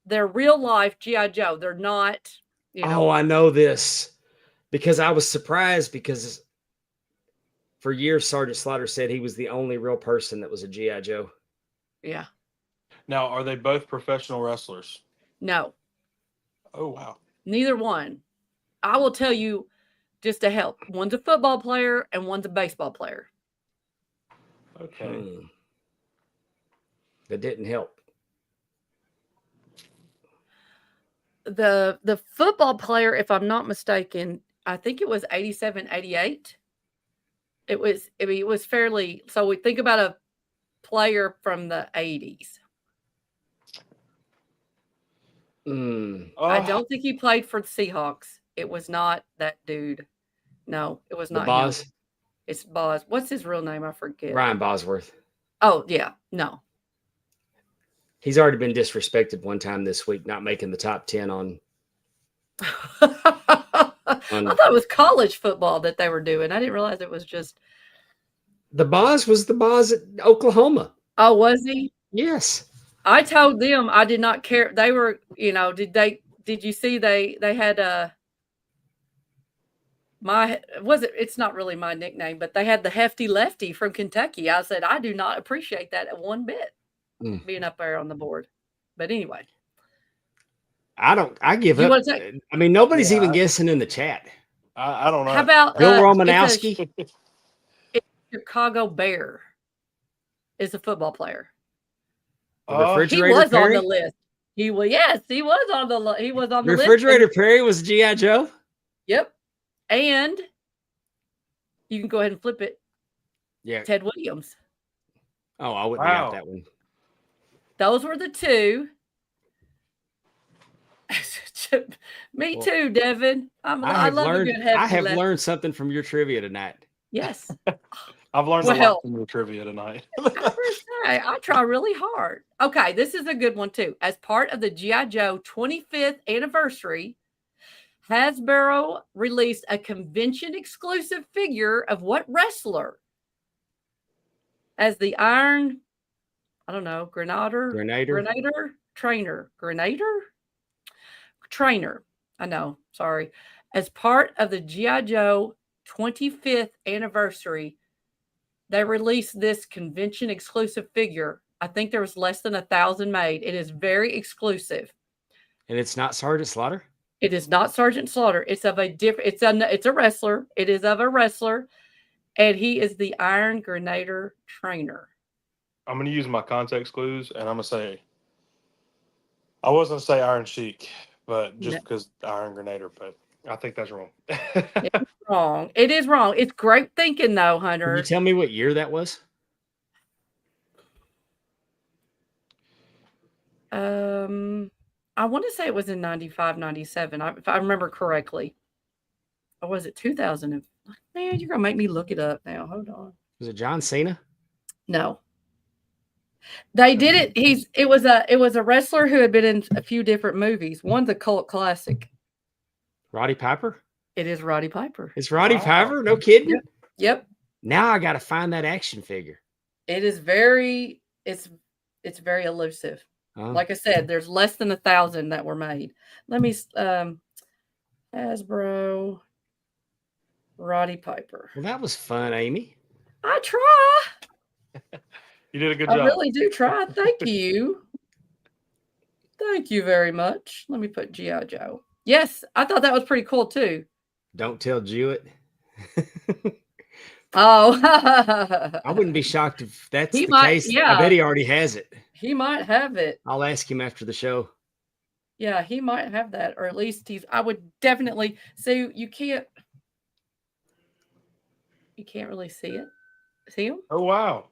their real life G.I. Joe. They're not, Oh, I know this because I was surprised because for years Sergeant Slaughter said he was the only real person that was a G.I. Joe. Yeah. Now, are they both professional wrestlers? No. Oh, wow. Neither one. I will tell you just to help. One's a football player and one's a baseball player. Okay. That didn't help. The football player, if I'm not mistaken, I think it was 87, 88. It was fairly, so we think about a player from the 80s. I don't think he played for the Seahawks. It was not that dude. No, it was not Boz? him. It's Boz. What's his real name? I forget. Ryan Bosworth. Oh, yeah. No. He's already been disrespected one time this week, not making the top 10 on. I thought it was college football that they were doing. I didn't realize it was just. The Boz was the Boz at Oklahoma. Oh, was he? Yes. I told them I did not care. They were, did you see they had it's not really my nickname, but they had the Hefty Lefty from Kentucky. I said, I do not appreciate that one bit being up there on the board. But anyway. I give up. I mean, nobody's even guessing in the chat. I don't know. How about Bill Romanowski? Chicago Bear is a football player. He was on the list. He was on the list. Refrigerator Perry was G.I. Joe? Yep. And you can go ahead and flip it. Yeah. Ted Williams. Oh, I wouldn't have got that one. Those were the two. Me too, Devin. I love a good hefty I have lefty. learned something from your trivia tonight. Yes. I've learned a lot from your trivia tonight. I try really hard. Okay, this is a good one too. As part of the G.I. Joe 25th anniversary, Hasbro released a convention-exclusive figure of what wrestler? As the Iron, I don't know, Grenader? Trainer. I know, sorry. As part of the G.I. Joe 25th anniversary, they released this convention-exclusive figure. I think there was less than 1,000 made. It is very exclusive. And it's not Sergeant Slaughter? It is not Sergeant Slaughter. It's of a different. It's a wrestler. It is of a wrestler, and he is the Iron Grenader Trainer. I'm going to use my context clues, and I'm going to say, I was going to say Iron Sheik, but just because Iron Grenader, but I think that's wrong. It's wrong. It is wrong. It's great thinking, though, Hunter. Can you tell me what year that was? I want to say it was in 95, 97, if I remember correctly. Or was it 2000? Man, you're going to make me look it up now. Hold on. Was it John Cena? No. They did it. It was a wrestler who had been in a few different movies. One's a cult classic. Roddy Piper? It is Roddy Piper. It's Roddy Piper? No kidding? Yep. Now I got to find that action figure. It is very, it's very elusive. Like I said, there's less than 1,000 that were made. Let me, Hasbro, Roddy Piper. Well, that was fun, Amy. I try. You did a good job. I really do try. Thank you. Thank you very much. Let me put G.I. Joe. Yes, I thought that was pretty cool too. Don't tell Jewett. Oh. I wouldn't be shocked if that's He the might, case. yeah. I bet he already has it. He might have it. I'll ask him after the show. Yeah, he might have that, or at least I would definitely say you can't really see it. See him? Oh, wow.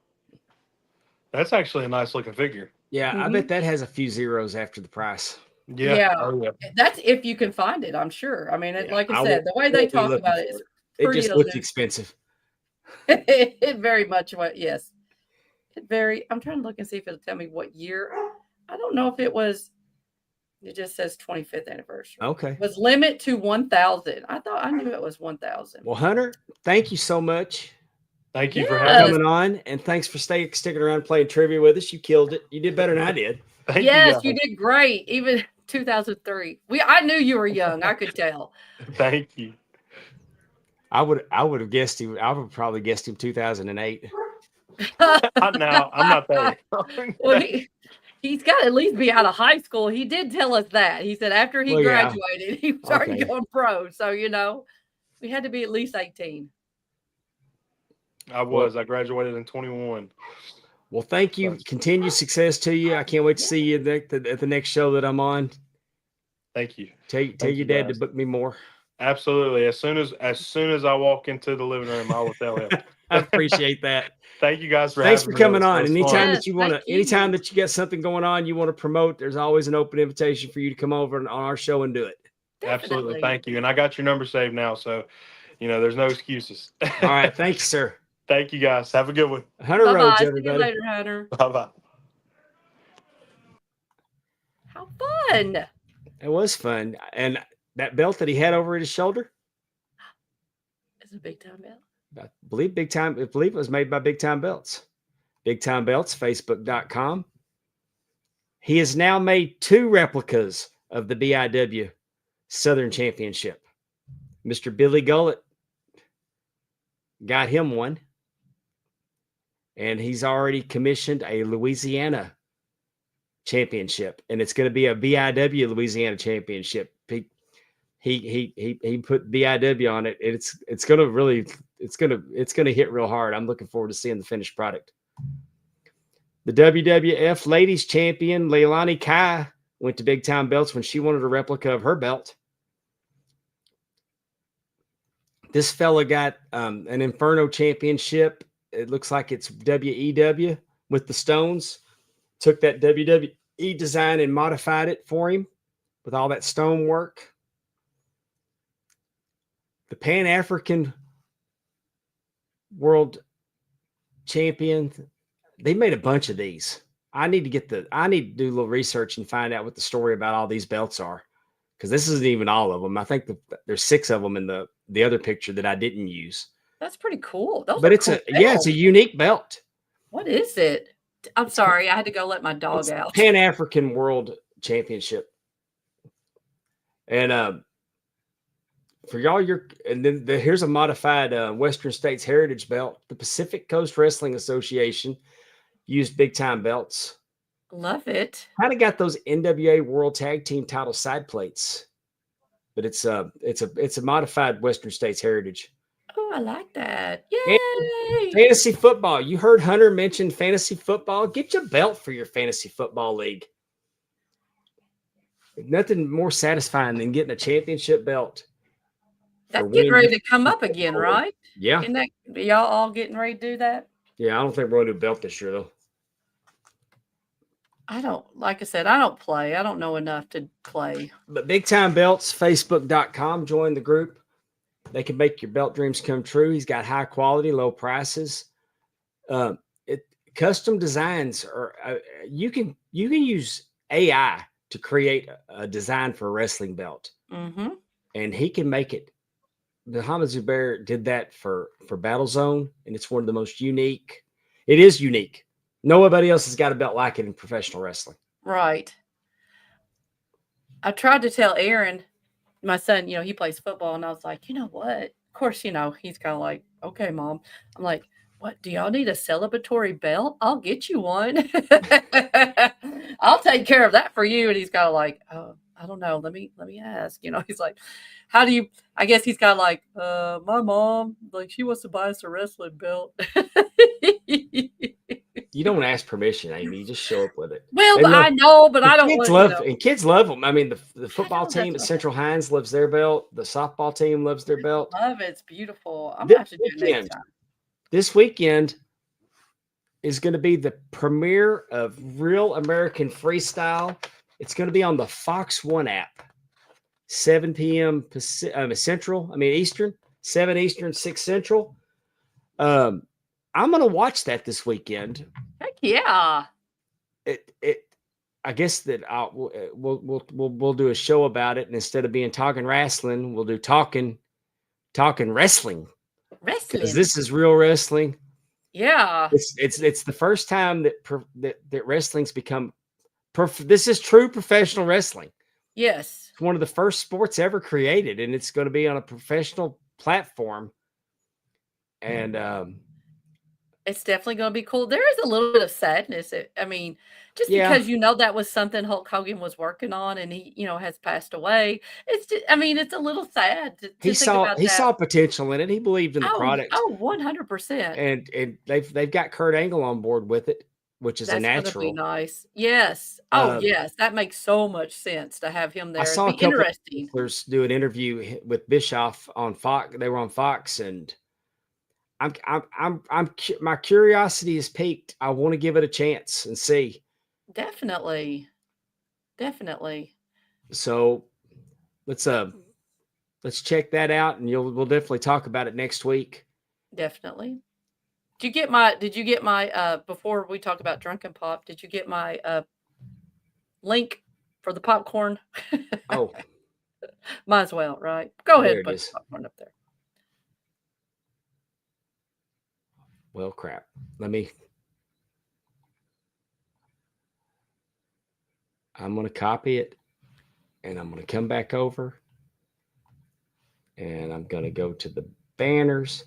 That's actually a nice looking figure. Yeah, I bet that has a few zeros after the price. Yeah. Yeah. Oh, yeah. That's if you can find it, I'm sure. I mean, Yeah, like I said, the way they talk about it is it pretty just looks elusive. expensive. It very much yes. I'm trying to look and see if it'll tell me what year. I don't know if it was. It just says 25th anniversary. Okay. It was limit to 1,000. I knew it was 1,000. Well, Hunter, thank you so much. Thank you for coming on, and thanks for sticking around and playing trivia with us. You killed it. You did better than I did. Yes, you did great. Even 2003. I knew you were young. I could tell. Thank you. I would have guessed him. I would probably guessed him 2008. No, I'm not there. Well, he's got to at least be out of high school. He did tell us that. He said after he graduated, he started going pro. So, we had to be at least 18. I graduated in 21. Well, thank you. Continued success to you. I can't wait to see you at the next show that I'm on. Thank you. Tell your dad to book me more. Absolutely. As soon as I walk into the living room, I will tell him. I appreciate that. Thank you guys Thanks for coming on. Anytime that you want to, anytime that you got something going on, you want to promote, there's always an open invitation for you to come over on our show and do it. Absolutely. Thank you. And I got your number saved now. So, there's no excuses. All right. Thank you, sir. Thank you guys. Have a good one. Hunter Rhodes, See everybody. you later, Hunter. Bye-bye. How fun. It was fun. And that belt that he had over his shoulder? It's a big time belt. I believe it was made by Big Time Belts. Big Time Belts, Facebook.com. He has now made 2 replicas of the BIW Southern Championship. Mr. Billy Gullett got him one. And he's already commissioned a Louisiana championship. And it's going to be a BIW Louisiana championship. He put BIW on it. It's going to hit real hard. I'm looking forward to seeing the finished product. The WWF Ladies Champion Leilani Kai went to Big Time Belts when she wanted a replica of her belt. This fella got an Inferno Championship. It looks like it's WEW with the stones. Took that WWE design and modified it for him with all that stone work. The Pan-African World Champion. They made a bunch of these. I need to do a little research and find out what the story about all these belts are. Because this isn't even all of them. I think there's 6 of them in the other picture that I didn't use. That's pretty cool. It's a unique belt. What is it? I'm sorry. I had to go let my dog out. Pan-African World Championship. And for y'all, here's a modified Western States Heritage belt. The Pacific Coast Wrestling Association used Big Time Belts. Love it. Kind of got those NWA World Tag Team title side plates, but it's a modified Western States Heritage. Oh, I like that. Yay! And fantasy football. You heard Hunter mention fantasy football. Get your belt for your fantasy football league. Nothing more satisfying than getting a championship belt. That's getting ready to come up again, right? Yeah. Y'all all getting ready to do that? Yeah, I don't think we're going to do a belt this year, though. Like I said, I don't play. I don't know enough to play. But Big Time Belts, Facebook.com, join the group. They can make your belt dreams come true. He's got high quality, low prices. Custom designs you can use AI to create a design for a wrestling belt. Mm-hmm. And he can make it Muhammad Zubair did that for Battle Zone, and it's one of the most unique. It is unique. Nobody else has got a belt like it in professional wrestling. Right. I tried to tell Aaron, my son, he plays football, and I was like, you know what? Of course, he's kind of like, okay, Mom. I'm like, what? Do y'all need a celebratory belt? I'll get you one. I'll take care of that for you. And he's kind of like, oh, I don't know. Let me ask. He's like, how do you? I guess he's kind of like, my mom, like, she wants to buy us a wrestling belt. You don't ask permission, Amy. You just show up with it. Well, I know, but I don't kids want love and kids love them. I mean, the football team at that's Central Hines loves their belt. The softball team loves their belt. love it. It's beautiful. I'm gonna have to do it next time. This weekend is going to be the premiere of Real American Freestyle. It's going to be on the Fox One app, 7 p.m. Eastern, 7 Eastern, 6 Central. I'm going to watch that this weekend. Heck yeah! I guess that we'll do a show about it, and instead of being talking wrestling, we'll do talking wrestling. Wrestling, because this is real wrestling. Yeah, it's the first time that wrestling's become. This is true professional wrestling. Yes, it's one of the first sports ever created, and it's going to be on a professional platform. And it's definitely going to be cool. There is a little bit of sadness. Just because that was something Hulk Hogan was working on, and he has passed away. It's just, it's a little sad to he think about that. He saw potential in it. He believed in the product. Oh, 100%. And they've got Kurt Angle on board with it, which is a natural. That's going to be nice. Yes. Oh, yes. That makes so much sense to have him there. I saw a couple of wrestlers do an interview with Bischoff on Fox. They were on Fox, and my curiosity is piqued. I want to give it a chance and see. Definitely. So let's check that out, and we'll definitely talk about it next week. Definitely. Did you get my before we talk about Drunken Pop, did you get my link for the popcorn? Oh. Might as well, right? Go ahead and put the popcorn up there. Well, crap. I'm going to copy it, and I'm going to come back over, and I'm going to go to the banners,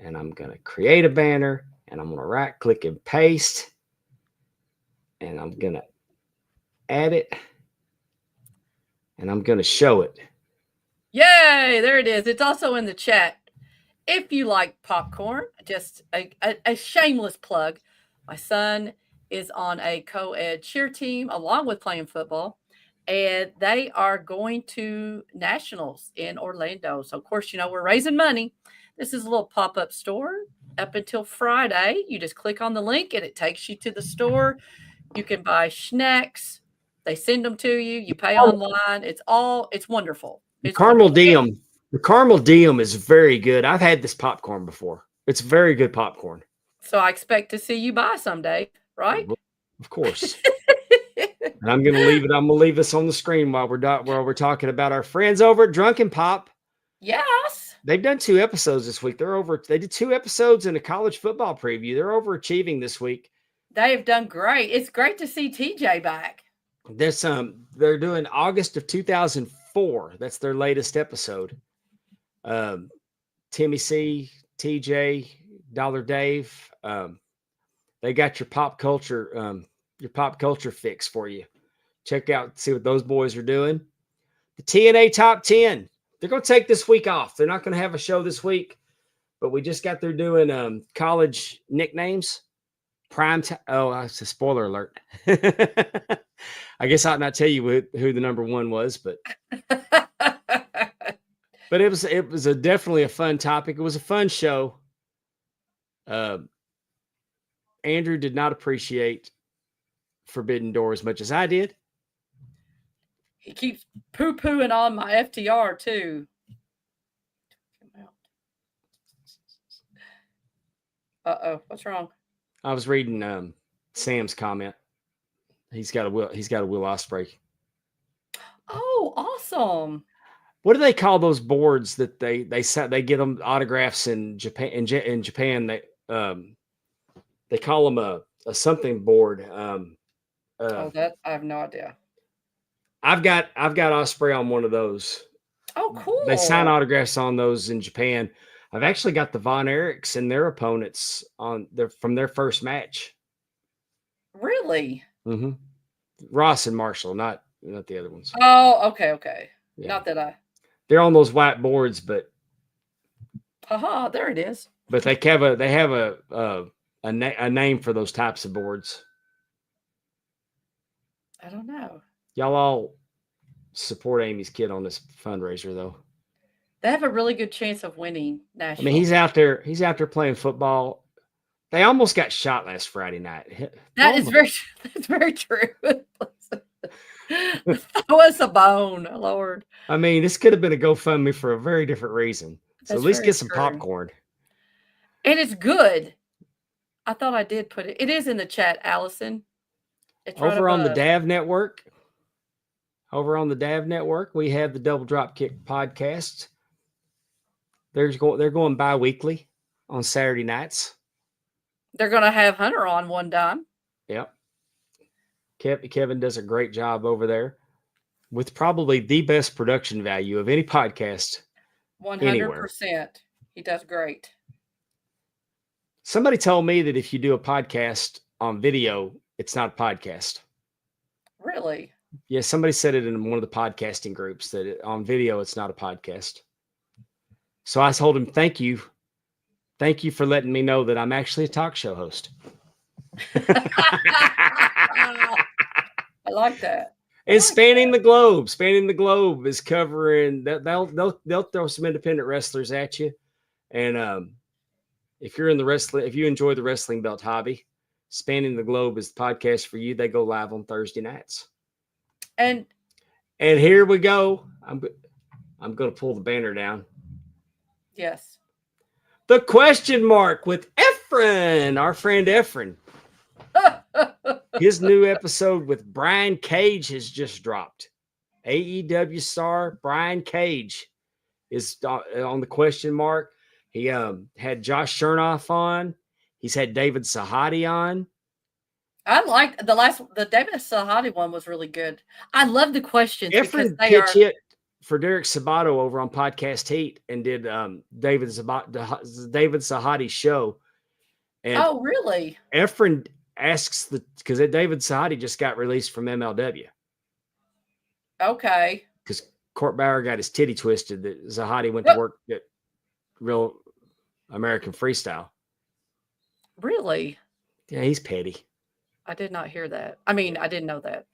and I'm going to create a banner, and I'm going to right click and paste, and I'm going to add it, and I'm going to show it. Yay, there it is. It's also in the chat. If you like popcorn, just a shameless plug. My son is on a co-ed cheer team along with playing football, and they are going to nationals in Orlando. So, of course, we're raising money. This is a little pop-up store up until Friday. You just click on the link, and it takes you to the store. You can buy snacks. They send them to you. You pay online. It's wonderful. It's Caramel Diem. The Caramel Diem is very good. I've had this popcorn before. It's very good popcorn. So I expect to see you buy someday, right? Of course. And I'm going to leave it. I'm going to leave this on the screen while we're talking about our friends over at Drunken Pop. Yes. They've done 2 episodes this week. They did 2 episodes in a college football preview. They're overachieving this week. They have done great. It's great to see TJ back. They're doing August of 2004. That's their latest episode. Timmy C, TJ, Dollar Dave. They got your pop culture fix for you. Check out, see what those boys are doing. The TNA Top 10. They're going to take this week off. They're not going to have a show this week, but we just got there doing college nicknames. Prime time. Oh, it's a spoiler alert. I guess I'd not tell you who the number 1 was, but but it was definitely a fun topic. It was a fun show. Andrew did not appreciate Forbidden Door as much as I did. He keeps poo-pooing on my FTR too. Uh-oh, what's wrong? I was reading Sam's comment. He's got a Will Ospreay. Oh, awesome. What do they call those boards that they get them autographs in Japan? In Japan, they call them a something board. That I have no idea. I've got Osprey on one of those. Oh, cool. They sign autographs on those in Japan. I've actually got the Von Erichs and their opponents from their first match. Really? Mm-hmm. Ross and Marshall, not the other ones. Oh, okay. Yeah. Not that they're on those white boards, but there it is. But they have a name for those types of boards. I don't know. Y'all all support Amy's kid on this fundraiser, though. They have a really good chance of winning national. I mean, he's out there playing football. They almost got shot last Friday night. That's very true. What's a bone, Lord? I mean, this could have been a GoFundMe for a very different reason. So That's at least very get some true. popcorn. And it's good. I thought I did put it. It is in the chat, Allison. It's right Over on the above. DAV network. Over on the DAV network, we have the Double Drop Kick podcast. They're going bi-weekly on Saturday nights. They're going to have Hunter on one time. Yep. Kevin does a great job over there with probably the best production value of any podcast. 100%. Anywhere. He does great. Somebody told me that if you do a podcast on video, it's not a podcast. Really? Yeah, somebody said it in one of the podcasting groups that on video, it's not a podcast. So I told him, thank you. Thank you for letting me know that I'm actually a talk show host. I like that. And Spanning the Globe. Spanning the Globe is covering that. They'll throw some independent wrestlers at you. And if you're in the wrestling, if you enjoy the wrestling belt hobby, Spanning the Globe is the podcast for you. They go live on Thursday nights. And here we go. I'm going to pull the banner down. Yes. The question mark with Efren, our friend Efren. His new episode with Brian Cage has just dropped. AEW star Brian Cage is on the question mark. He had Josh Chernoff on. He's had David Sahadi on. I liked the David Sahadi one was really good. I love the questions. Efren pitch hit for Derek Sabato over on Podcast Heat and did David Sahadi's show. And oh, really? Efren asks because David Sahadi just got released from MLW. Okay. Because Court Bauer got his titty twisted that Sahadi went to work at Real American Freestyle. Really? Yeah, he's petty. I did not hear that. I mean, I didn't know that,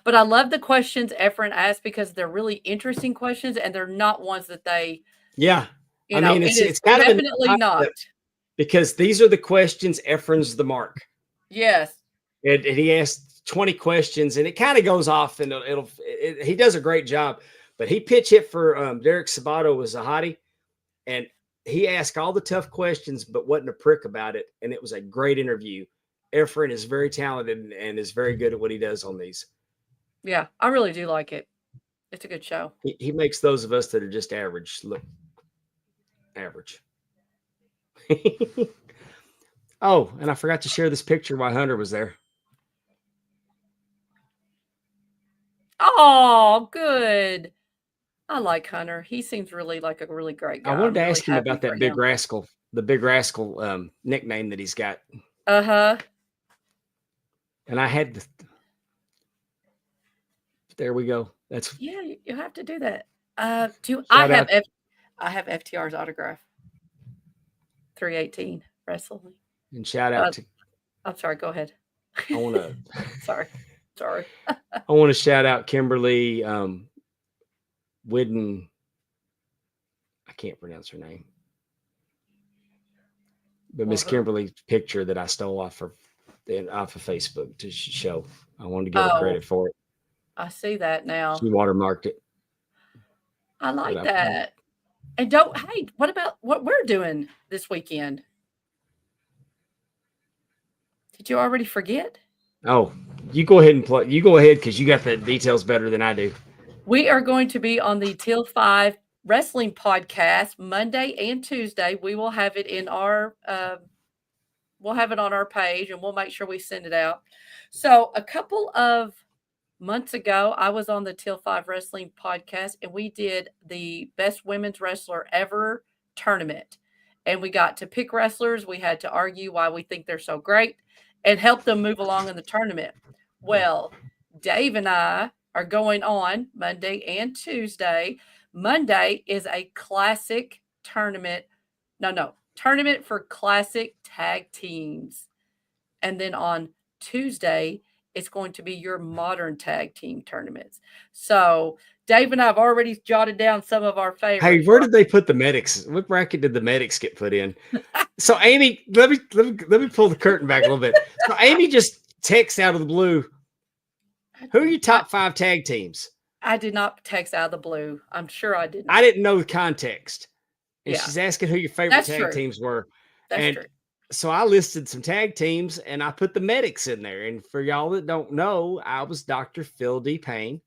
but I love the questions Efren asked because they're really interesting questions and they're not ones that they. Yeah, I mean, it's kind definitely of not because these are the questions. Efren's the mark. Yes. And he asked 20 questions, and it kind of goes off, and he does a great job. But he pitch hit for Derek Sabato with Zahadi, and he asked all the tough questions, but wasn't a prick about it, and it was a great interview. Efren is very talented and is very good at what he does on these. Yeah, I really do like it. It's a good show. He makes those of us that are just average look average. Oh, and I forgot to share this picture while Hunter was there. Oh, good. I like Hunter. He seems really like a really great guy. I wanted to ask him about that Big Rascal, the Big Rascal nickname that he's got. Uh-huh. And I had to. There we go. That's you have to do that. I have FTR's autograph. 318 wrestling. And shout out to. I'm sorry. Go ahead. I want to. Sorry. I want to shout out Kimberly Whidden. I can't pronounce her name. But Miss Kimberly's picture that I stole off of Facebook to show. I wanted to give her credit for it. I see that now. She watermarked it. I like that. And what about what we're doing this weekend? Did you already forget? Oh, you go ahead and play. You go ahead because you got the details better than I do. We are going to be on the Till 5 Wrestling Podcast Monday and Tuesday. We will have it in our we'll have it on our page, and we'll make sure we send it out. So a couple of months ago, I was on the Till 5 Wrestling Podcast, and we did the Best Women's Wrestler Ever tournament. And we got to pick wrestlers. We had to argue why we think they're so great and help them move along in the tournament. Well, Dave and I are going on Monday and Tuesday. Monday is a classic tournament. Tournament for classic tag teams. And then on Tuesday, it's going to be your modern tag team tournaments. So Dave and I have already jotted down some of our favorites. Hey, where did they put the medics? What bracket did the medics get put in? So Amy, let me pull the curtain back a little bit. So Amy just texts out of the blue, who are your top 5 tag teams? I did not text out of the blue. I'm sure I didn't. I didn't know the context. And Yeah. she's asking who your favorite That's tag true. teams were. That's and true. so I listed some tag teams and I put the medics in there. And for y'all that don't know, I was Dr. Phil D. Payne.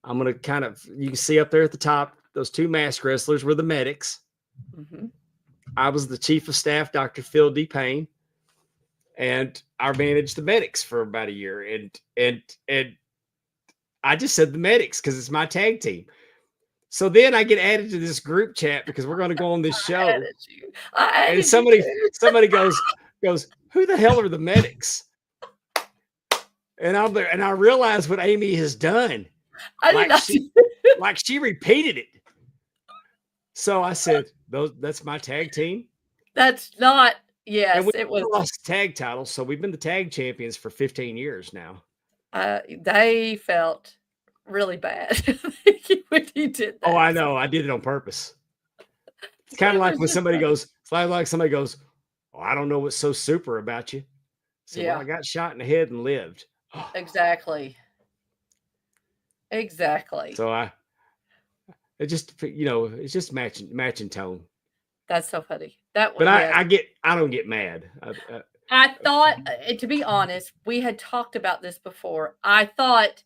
I'm going to you can see up there at the top, those 2 masked wrestlers were the medics. Mm-hmm. I was the chief of staff, Dr. Phil D. Payne. And I managed the medics for about a year. And I just said the medics because it's my tag team. So then I get added to this group chat because we're going to go on this show. And somebody goes, who the hell are the medics? And I realize what Amy has done. She repeated it. So I said, that's my tag team. That's not. Yes, and we it was. Lost tag titles, so we've been the tag champions for 15 years now. They felt really bad when he did that. Oh, I know. I did it on purpose. It's kind of like when somebody goes, oh, I don't know what's so super about you. So, yeah. well, I got shot in the head and lived. Exactly. So it's just matching tone. That's so funny. I don't get mad. I thought, to be honest, we had talked about this before. I thought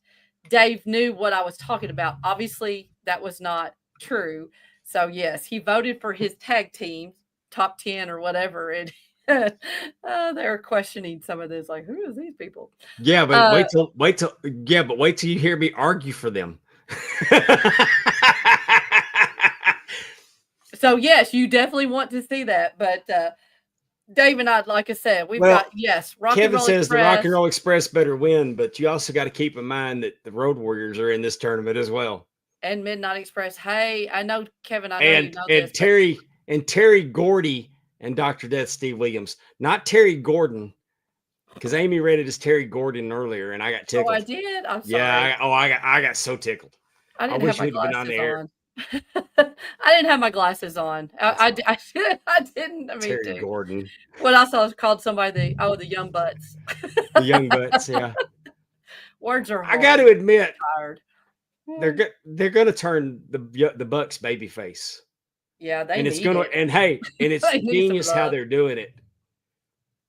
Dave knew what I was talking about. Obviously, that was not true. So, yes, he voted for his tag team, top 10 or whatever. And they're questioning some of this, like, who are these people? Yeah, but wait till you hear me argue for them. So, yes, you definitely want to see that. But Dave and I, like I said, got Kevin says the Rock and Roll Express better win, but you also got to keep in mind that the Road Warriors are in this tournament as well. And Midnight Express. Hey, I know, Kevin, I know and, you know and this. Terry Gordy and Dr. Death Steve Williams. Not Terry Gordon, because Amy read it as Terry Gordon earlier, and I got tickled. Oh, I did? I'm sorry. Yeah, I got so tickled. I wish have my you'd have been on the air. on. I didn't have my glasses on. I didn't. I mean, Terry Gordon. What else I was called somebody? The Young Butts. The Young Butts, yeah. Words are hard. I got to admit, tired. They're going to turn the Bucks baby face. Yeah, they and it's going to and it's genius how they're doing it.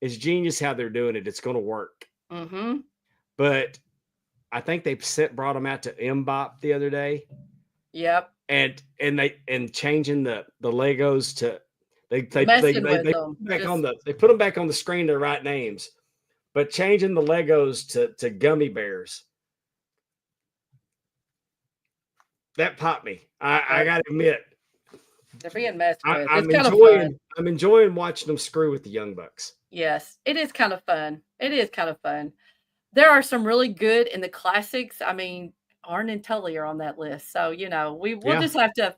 It's genius how they're doing it. It's going to work. Mm-hmm. But I think they brought them out to Mbop the other day. Yep. And changing the Legos to they put them back on the screen to write names, but changing the Legos to gummy bears. That popped me. I gotta admit. They're being messed with. I'm enjoying watching them screw with the Young Bucks. Yes, it is kind of fun. There are some really good in the classics. I mean, Arn and Tully are on that list. So, we'll just have to.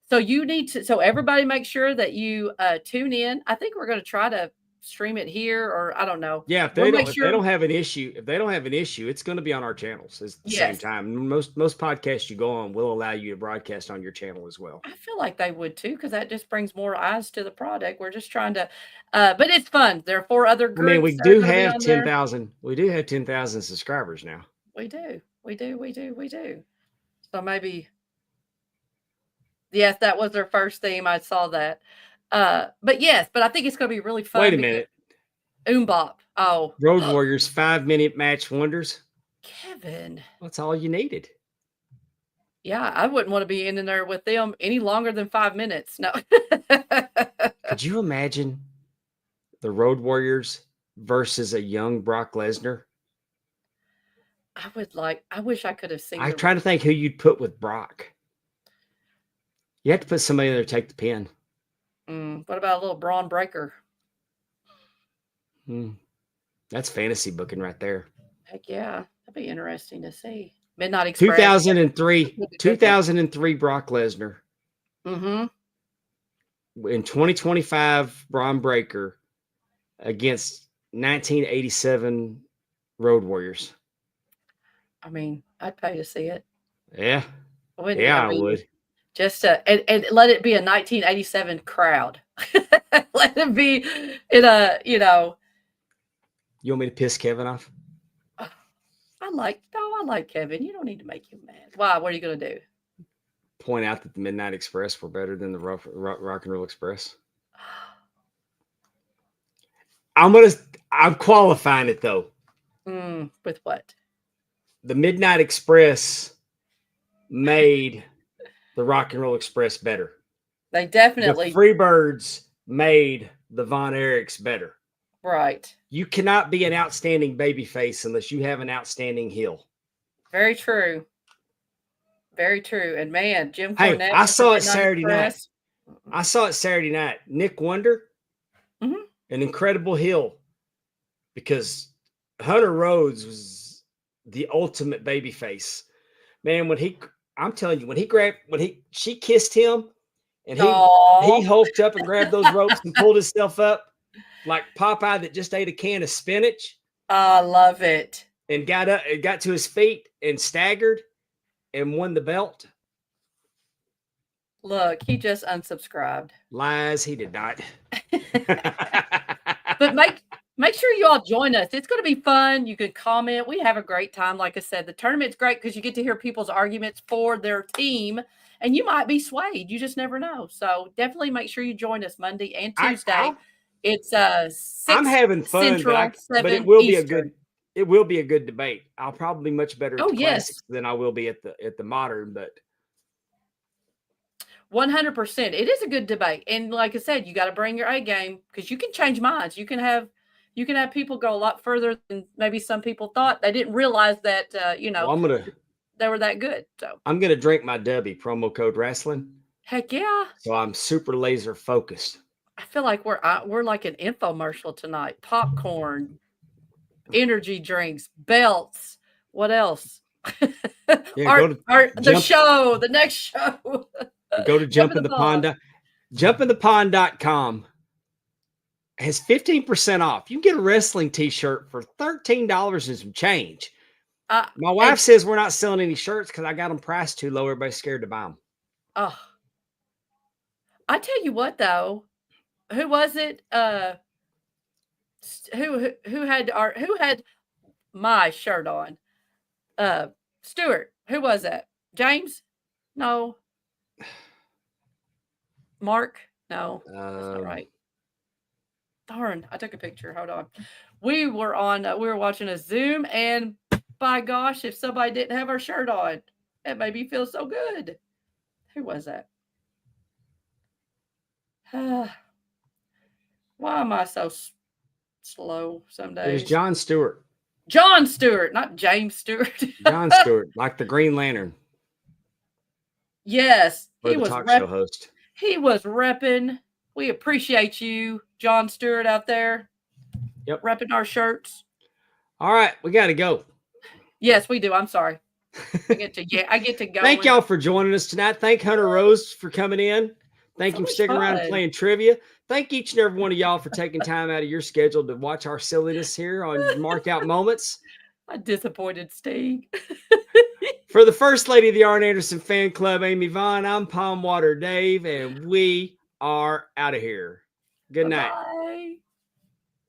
So everybody make sure that you tune in. I think we're going to try to stream it here, or I don't know. Yeah, if they don't have an issue, it's going to be on our channels at the same time. Most podcasts you go on will allow you to broadcast on your channel as well. I feel like they would too, because that just brings more eyes to the product. We're just trying to, but it's fun. There are 4 other groups. I mean, we do have 10,000. We do have 10,000 subscribers now. We do. So maybe. Yes, that was their first theme. I saw that. But I think it's going to be really fun. Wait a minute. Mbop. Oh. Road Warriors 5-minute match wonders. Kevin. That's all you needed. Yeah, I wouldn't want to be in there with them any longer than 5 minutes. No. Could you imagine the Road Warriors versus a young Brock Lesnar? I wish I could have seen I'm trying to think who you'd put with Brock. You have to put somebody in there to take the pin. What about a little Braun Breaker? That's fantasy booking right there. Heck yeah. That'd be interesting to see. Midnight Express. 2003 Brock Lesnar. Mm-hmm. In 2025, Braun Breaker against 1987 Road Warriors. I mean, I'd pay to see it. Yeah. Wouldn't I would. Just and let it be a 1987 crowd. Let it be in a, You want me to piss Kevin off? I like Kevin. You don't need to make him mad. Why? What are you going to do? Point out that the Midnight Express were better than the Rock and Roll Express. I'm qualifying it though. With what? The Midnight Express made the Rock and Roll Express better. They definitely. The Freebirds made the Von Erichs better. Right. You cannot be an outstanding babyface unless you have an outstanding heel. Very true. Very true. And man, Jim Cornette. Hey, I saw it Saturday night. Nick Wonder, an incredible heel, because Hunter Rhodes was the ultimate babyface. Man, I'm telling you, she kissed him, and he hulked up and grabbed those ropes and pulled himself up like Popeye that just ate a can of spinach. I love it. And got to his feet and staggered and won the belt. Look, he just unsubscribed. Lies, he did not. But make sure you all join us. It's going to be fun. You can comment. We have a great time. Like I said, the tournament's great because you get to hear people's arguments for their team, and you might be swayed. You just never know. So definitely make sure you join us Monday and Tuesday. It's 6 I'm having fun, Central, but it will Eastern. be a good debate. I'll probably be much better at the classics than I will be at the modern, but 100%. It is a good debate. And like I said, you got to bring your A game because you can change minds. You can have people go a lot further than maybe some people thought. They didn't realize that they were that good. So I'm gonna drink my W, promo code Rasslin. Heck yeah. So I'm super laser focused. I feel like we're like an infomercial tonight. Popcorn, energy drinks, belts. What else? Yeah, the next show. Go to jumpinthepond. Jumpinthepond.com has 15% off. You can get a wrestling t-shirt for $13 and some change. My wife says we're not selling any shirts because I got them priced too low. Everybody's scared to buy them. Oh, I tell you what though. Who was it? Who had my shirt on? Stuart. Who was that? James? No. Mark? No. That's not right. Darn, I took a picture. Hold on. We were watching a Zoom, and by gosh, if somebody didn't have our shirt on, it made me feel so good. Who was that? Why am I so slow some days? It was Jon Stewart. Jon Stewart, not James Stewart. Jon Stewart, like the Green Lantern. Yes. He was talk show host. He was repping. We appreciate you, Jon Stewart, out there. Yep. Repping our shirts. All right, we got to go. Yes, we do. I'm sorry. I get to go. Thank y'all for joining us tonight. Thank Hunter Rhodes for coming in. Thank you for sticking around and playing trivia. Thank each and every one of y'all for taking time out of your schedule to watch our silliness here on Marked Out Moments. I disappointed Steve. For the First Lady of the Arn Anderson Fan Club, Amy Vaughn, I'm Pondwater Dave, and we are out of here. Good night. Bye.